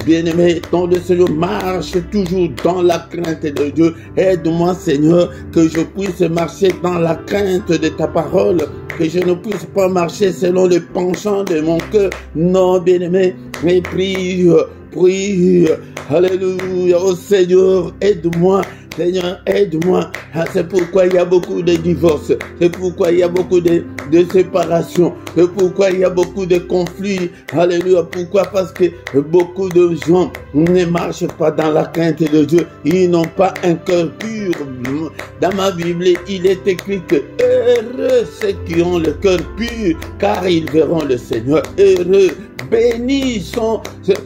bien-aimé, ton le Seigneur marche toujours dans la crainte de Dieu. Aide-moi, Seigneur, que je puisse marcher dans la crainte de ta parole. Que je ne puisse pas marcher selon le penchant de mon cœur. Non, bien-aimé, mais prie. Alléluia. Oh Seigneur, aide-moi. Seigneur, aide-moi. C'est pourquoi il y a beaucoup de divorces. C'est pourquoi il y a beaucoup de séparations. C'est pourquoi il y a beaucoup de conflits. Alléluia. Pourquoi? Parce que beaucoup de gens ne marchent pas dans la crainte de Dieu. Ils n'ont pas un cœur pur. Dans ma Bible, il est écrit que heureux ceux qui ont le cœur pur, car ils verront le Seigneur. Heureux, bénis sont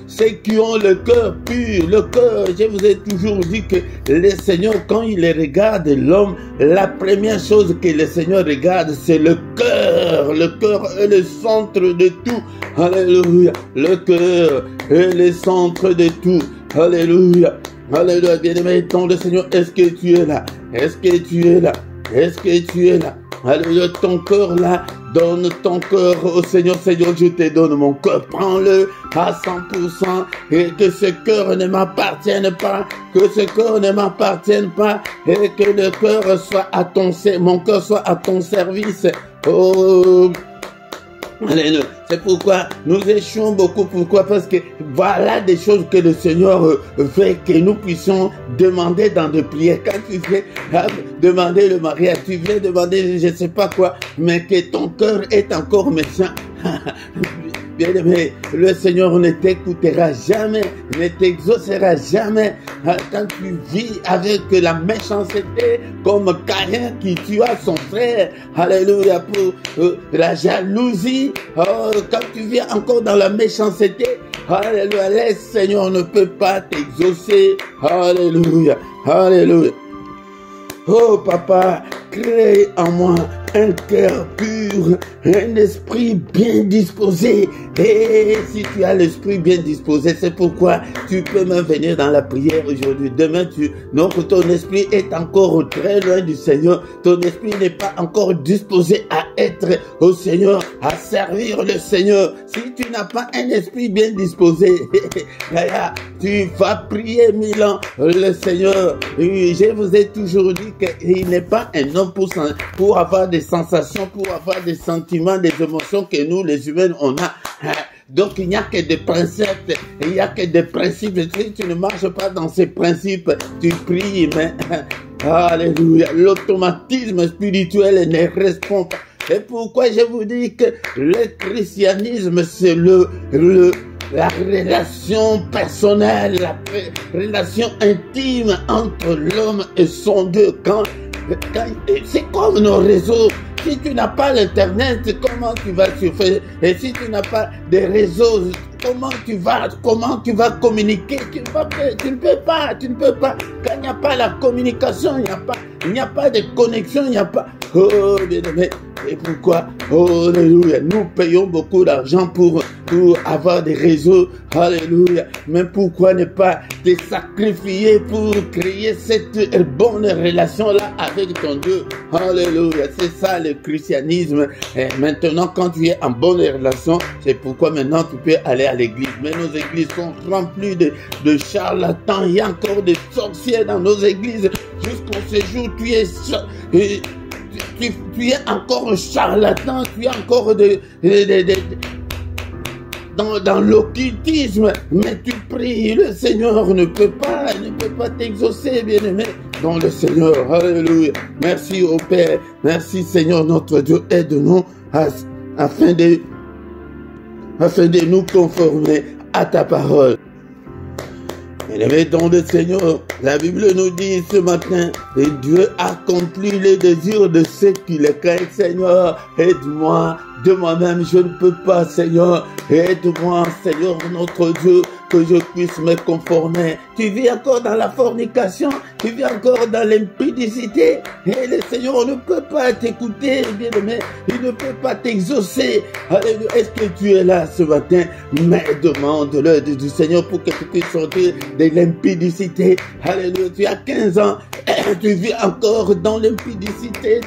ceux qui ont le cœur pur. Le cœur, je vous ai toujours dit que le Seigneur, quand il regarde l'homme, la première chose que le Seigneur regarde, c'est le cœur. Le cœur est le centre de tout. Alléluia. Le cœur est le centre de tout. Alléluia. Alléluia. Bien-aimé, ton le Seigneur, est-ce que tu es là? Est-ce que tu es là? Est-ce que tu es là? Alléluia, ton cœur là, donne ton cœur au Seigneur. Seigneur, je te donne mon cœur, prends-le à 100% et que ce cœur ne m'appartienne pas, que ce cœur ne m'appartienne pas et que le cœur soit à ton, mon cœur soit à ton service. Oh, alléluia. C'est pourquoi nous échouons beaucoup. Pourquoi? Parce que voilà des choses que le Seigneur veut que nous puissions demander dans des prières. Quand tu viens demander le mariage, tu viens demander je ne sais pas quoi, mais que ton cœur est encore méchant. Bien-aimé, le Seigneur ne t'écoutera jamais, ne t'exaucera jamais. Quand tu vis avec la méchanceté, comme Caïn qui tua son frère, alléluia, pour la jalousie, quand tu vis encore dans la méchanceté, alléluia, le Seigneur ne peut pas t'exaucer, alléluia, alléluia. Oh papa, crée en moi un cœur pur, un esprit bien disposé. Et si tu as l'esprit bien disposé, c'est pourquoi tu peux même venir dans la prière aujourd'hui. Demain, donc ton esprit est encore très loin du Seigneur. Ton esprit n'est pas encore disposé à être au Seigneur, à servir le Seigneur. Si tu n'as pas un esprit bien disposé, tu vas prier 1000 ans le Seigneur. Je vous ai toujours dit qu'il n'est pas un homme pour avoir des sensations, pour avoir des sentiments, des émotions que nous, les humains, on a. Donc, il n'y a que des principes, il n'y a que des principes. Si tu ne marches pas dans ces principes, tu pries, mais, alléluia, l'automatisme spirituel ne répond pas. Et pourquoi je vous dis que le christianisme, c'est la relation personnelle, la relation intime entre l'homme et son Dieu. C'est comme nos réseaux. Si tu n'as pas l'internet, comment tu vas surfer? Et si tu n'as pas de réseaux, comment tu vas communiquer? Tu ne peux pas. Quand il n'y a pas la communication, il n'y a pas de connexion, il n'y a pas. Oh, bien-aimé. Et pourquoi? Oh, alléluia. Nous payons beaucoup d'argent pour avoir des réseaux. Alléluia. Mais pourquoi ne pas te sacrifier pour créer cette bonne relation-là avec ton Dieu? Alléluia. C'est ça le christianisme. Et maintenant, quand tu es en bonne relation, c'est pourquoi maintenant tu peux aller à l'église. Mais nos églises sont remplies de charlatans. Il y a encore des sorciers dans nos églises. Jusqu'au séjour, tu es encore un charlatan, tu es encore dans l'occultisme, mais tu pries, le Seigneur ne peut pas t'exaucer, bien-aimé. Dans le Seigneur, alléluia. Merci au Père, merci Seigneur notre Dieu, aide-nous afin de nous conformer à ta parole. Bien-aimé dans le Seigneur, la Bible nous dit ce matin, et Dieu accomplit les désirs de ceux qui le craignent. Seigneur, aide-moi, de moi-même je ne peux pas, Seigneur, aide-moi, Seigneur notre Dieu, que je puisse me conformer. Tu vis encore dans la fornication, tu vis encore dans l'impudicité, et le Seigneur ne peut pas t'écouter, bien-aimé, il ne peut pas t'exaucer. Alléluia. Est-ce que tu es là ce matin? Mais demande-le du Seigneur pour que tu puisses sortir de l'impudicité. Alléluia. Tu as 15 ans, tu vis encore dans l'impudicité,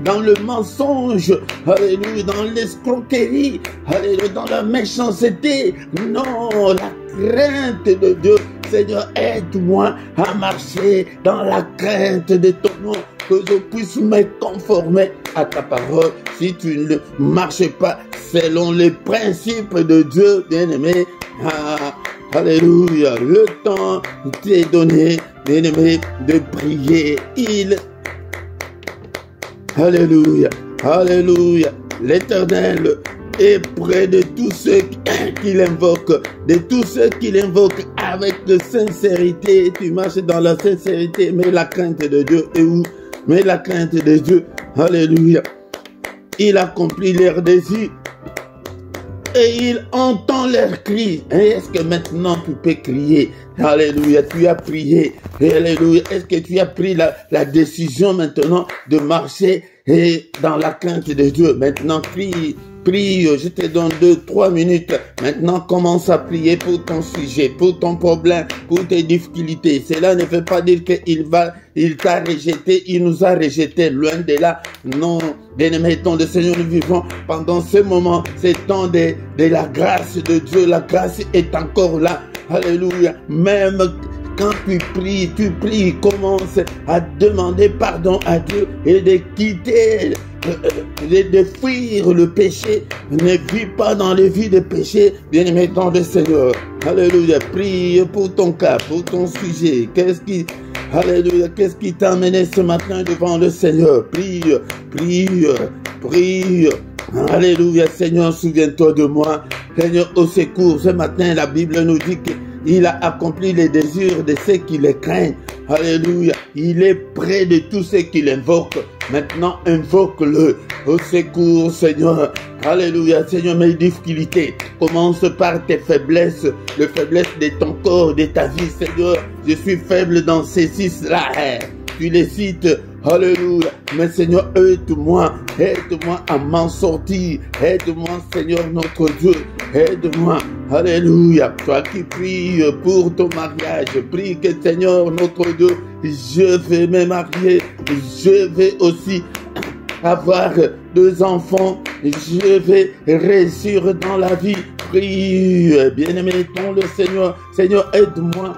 dans le mensonge, alléluia, dans l'escroquerie, alléluia, dans la méchanceté. Non, la crainte de Dieu. Seigneur, aide-moi à marcher dans la crainte de ton nom, que je puisse me conformer à ta parole. Si tu ne marches pas selon les principes de Dieu, bien-aimé, alléluia, le temps t'est donné, bien-aimé, de prier. Alléluia, alléluia, l'Éternel est près de tous ceux qui l'invoquent, de tous ceux qui l'invoquent avec de sincérité. Tu marches dans la sincérité, mais la crainte de Dieu est où? Mais la crainte de Dieu, alléluia, il accomplit leurs désirs. et il entend leurs cris. Et est-ce que maintenant tu peux crier? Alléluia, tu as prié. Alléluia, est-ce que tu as pris la décision maintenant de marcher et dans la crainte de Dieu? Maintenant, prie. Prie, je te donne 2-3 minutes. Maintenant, commence à prier pour ton sujet, pour ton problème, pour tes difficultés. Cela ne veut pas dire il t'a rejeté, il nous a rejeté. Loin de là. Non, bien-aimé, ton le Seigneur, nous vivons pendant ce moment, c'est temps de la grâce de Dieu. La grâce est encore là. Alléluia. Même quand tu pries, commence à demander pardon à Dieu et de quitter, de fuir le péché. Ne vis pas dans les vies de péché, bien-aimé dans le Seigneur. Alléluia. Prie pour ton cas, pour ton sujet. Alléluia. Qu'est-ce qui t'a amené ce matin devant le Seigneur? Prie, prie, prie. Alléluia. Seigneur, souviens-toi de moi. Seigneur, au secours. Ce matin, la Bible nous dit qu'il a accompli les désirs de ceux qui le craignent. Alléluia. Il est près de tous ceux qui l'invoquent. Maintenant, invoque-le. Au secours, Seigneur. Alléluia. Seigneur, mes difficultés. Commence par tes faiblesses. Les faiblesses de ton corps, de ta vie, Seigneur. Je suis faible dans ces 6-là. Tu les cites. Alléluia. Mais Seigneur, aide-moi. Aide-moi à m'en sortir. Aide-moi, Seigneur, notre Dieu. Aide-moi. Alléluia. Toi qui pries pour ton mariage, prie que Seigneur, notre Dieu, je vais me marier. Je vais aussi avoir 2 enfants. Je vais réussir dans la vie. Prie. Bien-aimé, ton le Seigneur. Seigneur, aide-moi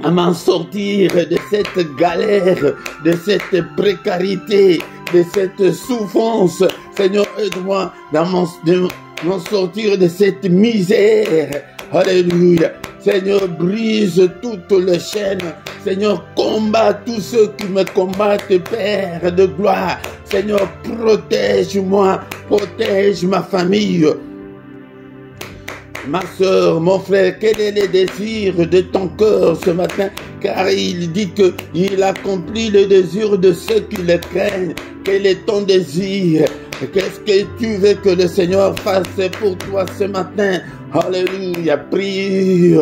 à m'en sortir de cette galère, de cette précarité, de cette souffrance. Seigneur, aide-moi à m'en sortir de cette misère. Alléluia. Seigneur, brise toutes les chaînes. Seigneur, combat tous ceux qui me combattent, Père de gloire. Seigneur, protège-moi, protège ma famille. Ma soeur, mon frère, quel est le désir de ton cœur ce matin? Car il dit qu'il accomplit le désir de ceux qui le craignent. Quel est ton désir? Qu'est-ce que tu veux que le Seigneur fasse pour toi ce matin? Alléluia, prie.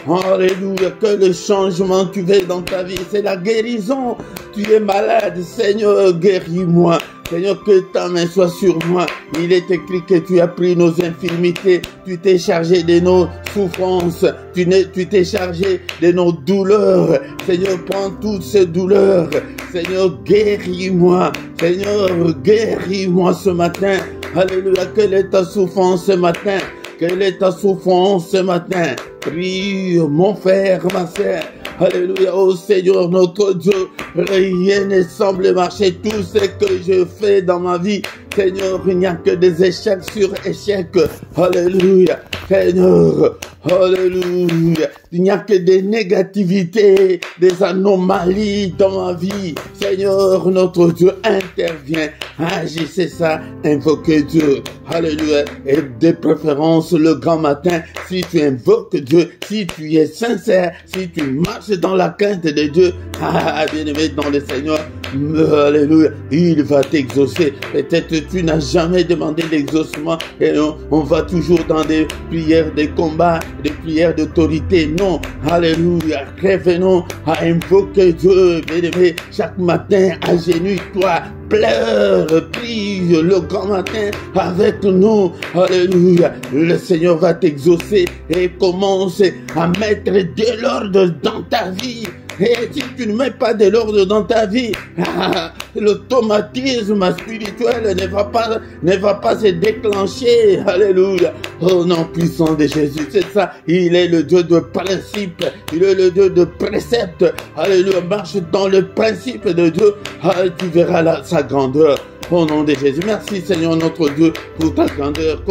Alléluia, que le changement tu veux dans ta vie, c'est la guérison. Tu es malade, Seigneur, guéris-moi. Seigneur, que ta main soit sur moi. Il est écrit que tu as pris nos infirmités, tu t'es chargé de nos souffrances, tu t'es chargé de nos douleurs. Seigneur, prends toutes ces douleurs. Seigneur, guéris-moi. Seigneur, guéris-moi ce matin. Alléluia, quelle est ta souffrance ce matin? Quelle est ta souffrance ce matin? Prie, mon frère, ma sœur. Alléluia, oh Seigneur notre Dieu, rien ne semble marcher. Tout ce que je fais dans ma vie, Seigneur, il n'y a que des échecs sur échecs. Alléluia, Seigneur, alléluia. Il n'y a que des négativités, des anomalies dans ma vie. Seigneur, notre Dieu, intervient. Agissez ça, invoquez Dieu. Alléluia. Et de préférence le grand matin, si tu invoques Dieu, si tu es sincère, si tu marches dans la crainte de Dieu, bien-aimé dans le Seigneur, alléluia, il va t'exaucer. Peut-être tu n'as jamais demandé l'exaucement et on va toujours dans des prières de combat, des prières d'autorité. Non, alléluia, revenons à invoquer Dieu, bien-aimé, chaque matin, agenouille-toi, pleure, prie le grand matin avec nous. Alléluia. Le Seigneur va t'exaucer et commence à mettre de l'ordre dans ta vie. Et si tu ne mets pas de l'ordre dans ta vie, l'automatisme spirituel ne va pas se déclencher. Alléluia. Oh non, puissant de Jésus, c'est ça. Il est le Dieu de principe. Il est le Dieu de précepte. Alléluia. Marche dans le principe de Dieu. Tu verras sa grandeur. Au nom de Jésus. Merci Seigneur notre Dieu pour ta grandeur.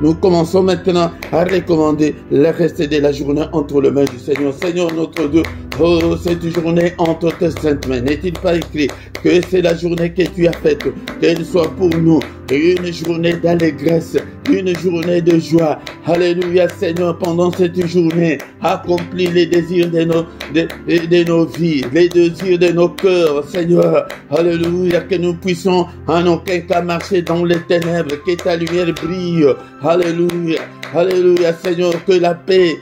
Nous commençons maintenant à recommander le reste de la journée entre les mains du Seigneur. Seigneur notre Dieu, oh, cette journée entre tes saintes mains. N'est-il pas écrit que c'est la journée que tu as faite, qu'elle soit pour nous une journée d'allégresse, une journée de joie. Alléluia, Seigneur, pendant cette journée, accomplis les désirs de nos vies, les désirs de nos cœurs, Seigneur. Alléluia, que nous puissions en aucun cas marcher dans les ténèbres, que ta lumière brille. Alléluia, alléluia, Seigneur, que la paix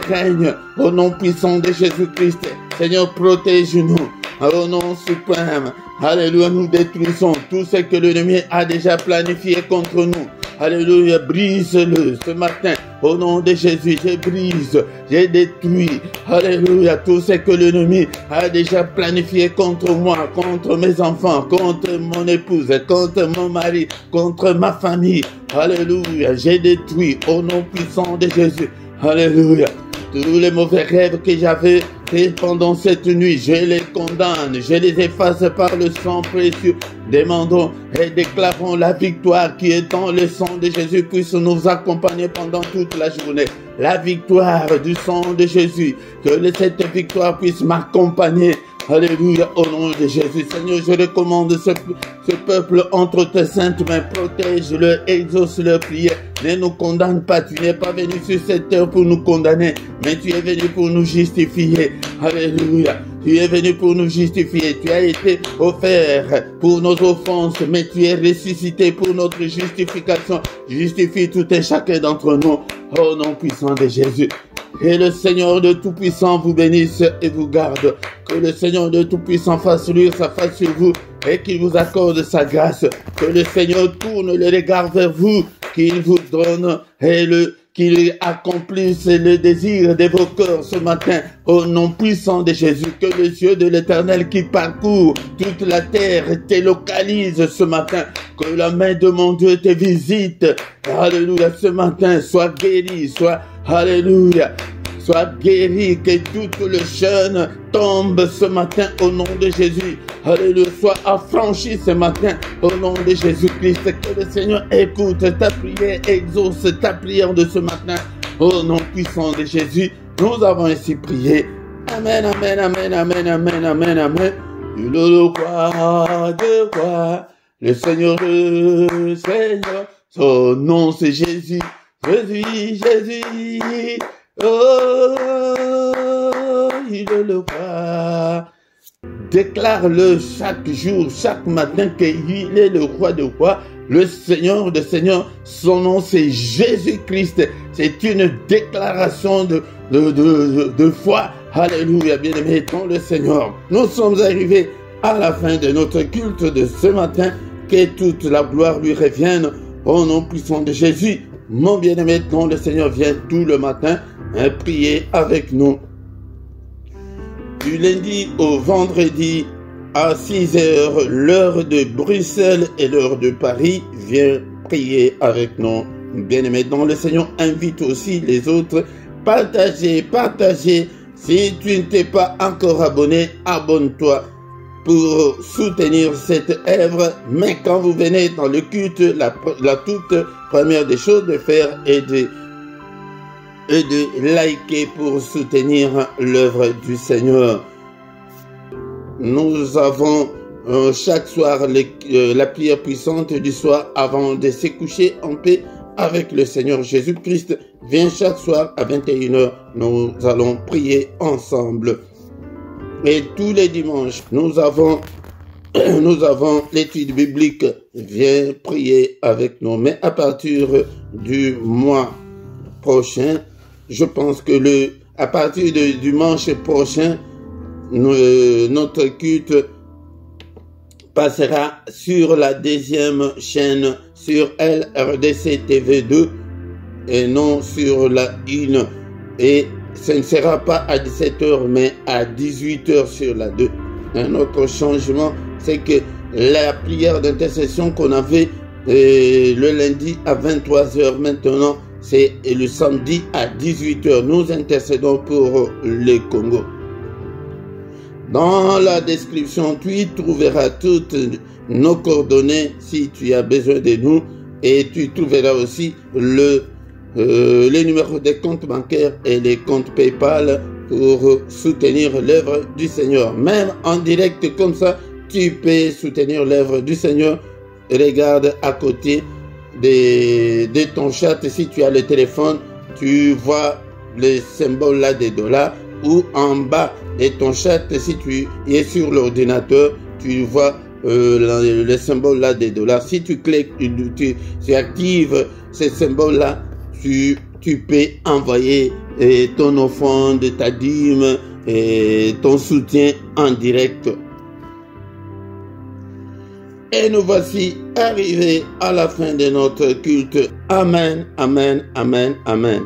règne au nom puissant de Jésus-Christ. Seigneur, protège-nous au nom suprême. Alléluia, nous détruisons tout ce que l'ennemi a déjà planifié contre nous. Alléluia, brise-le ce matin. Au nom de Jésus, je brise, je détruis. Alléluia, tout ce que l'ennemi a déjà planifié contre moi, contre mes enfants, contre mon épouse, contre mon mari, contre ma famille. Alléluia, je détruis au nom puissant de Jésus. Alléluia. Tous les mauvais rêves que j'avais faits pendant cette nuit, je les condamne, je les efface par le sang précieux. Demandons et déclarons la victoire qui est dans le sang de Jésus puisse nous accompagner pendant toute la journée. La victoire du sang de Jésus, que cette victoire puisse m'accompagner. Alléluia, au nom de Jésus. Seigneur, je recommande ce peuple entre tes saintes mains. Protège-le, exauce leur prière. Ne nous condamne pas. Tu n'es pas venu sur cette terre pour nous condamner, mais tu es venu pour nous justifier. Alléluia. Tu es venu pour nous justifier. Tu as été offert pour nos offenses, mais tu es ressuscité pour notre justification. Justifie tout et chacun d'entre nous. Au nom puissant de Jésus. Et le Seigneur de Tout-Puissant vous bénisse et vous garde. Que le Seigneur de Tout-Puissant fasse luire sa face sur vous et qu'il vous accorde sa grâce. Que le Seigneur tourne le regard vers vous, qu'il vous donne et qu'il accomplisse le désir de vos cœurs ce matin. Au nom puissant de Jésus, que les yeux de l'Éternel qui parcourt toute la terre te localise ce matin. Que la main de mon Dieu te visite. Alléluia, ce matin, sois guéri, alléluia, sois guéri, que tout le jeûne tombe ce matin au nom de Jésus. Alléluia, sois affranchi ce matin au nom de Jésus-Christ. Que le Seigneur écoute ta prière, exauce ta prière de ce matin au nom puissant de Jésus. Nous avons ainsi prié. Amen, amen, amen, amen, amen, amen, amen. Le roi de roi, le Seigneur, son nom c'est Jésus. Jésus, Jésus, oh, il est le roi. Déclare-le chaque jour, chaque matin qu'il est le roi de rois, le Seigneur de seigneurs. Son nom c'est Jésus-Christ. C'est une déclaration de foi. Alléluia, bien-aimé dans le Seigneur. Nous sommes arrivés à la fin de notre culte de ce matin. Que toute la gloire lui revienne au nom puissant de Jésus. Mon bien-aimé dans le Seigneur, vient tout le matin prier avec nous. Du lundi au vendredi à 6 h, l'heure de Bruxelles et l'heure de Paris, viens prier avec nous. Bien-aimé dans le Seigneur, invite aussi les autres. Partagez. Si tu ne t'es pas encore abonné, abonne-toi pour soutenir cette œuvre. Mais quand vous venez dans le culte, la toute première des choses de faire est de liker pour soutenir l'œuvre du Seigneur. Nous avons chaque soir la prière puissante du soir avant de se coucher en paix avec le Seigneur Jésus-Christ. Viens chaque soir à 21 h, nous allons prier ensemble. Et tous les dimanches, nous avons l'étude biblique. Viens prier avec nous. Mais à partir du mois prochain, je pense que à partir du dimanche prochain, notre culte passera sur la deuxième chaîne, sur LRDC TV 2 et non sur la 1. Et ce ne sera pas à 17 h mais à 18 h sur la 2. Un autre changement, c'est que la prière d'intercession qu'on avait le lundi à 23 h, maintenant c'est le samedi à 18 h. Nous intercédons pour le Congo. Dans la description, tu y trouveras toutes nos coordonnées si tu as besoin de nous, et tu trouveras aussi les numéros des comptes bancaires et les comptes PayPal pour soutenir l'œuvre du Seigneur. Même en direct comme ça, tu peux soutenir l'œuvre du Seigneur. Regarde à côté de ton chat, si tu as le téléphone, tu vois le symbole là des dollars, ou en bas de ton chat, si tu es sur l'ordinateur, tu vois le symbole là des dollars. Si tu cliques, tu actives ce symbole là, tu peux envoyer ton offrande, ta dîme et ton soutien en direct. Et nous voici arrivés à la fin de notre culte. Amen, amen, amen, amen.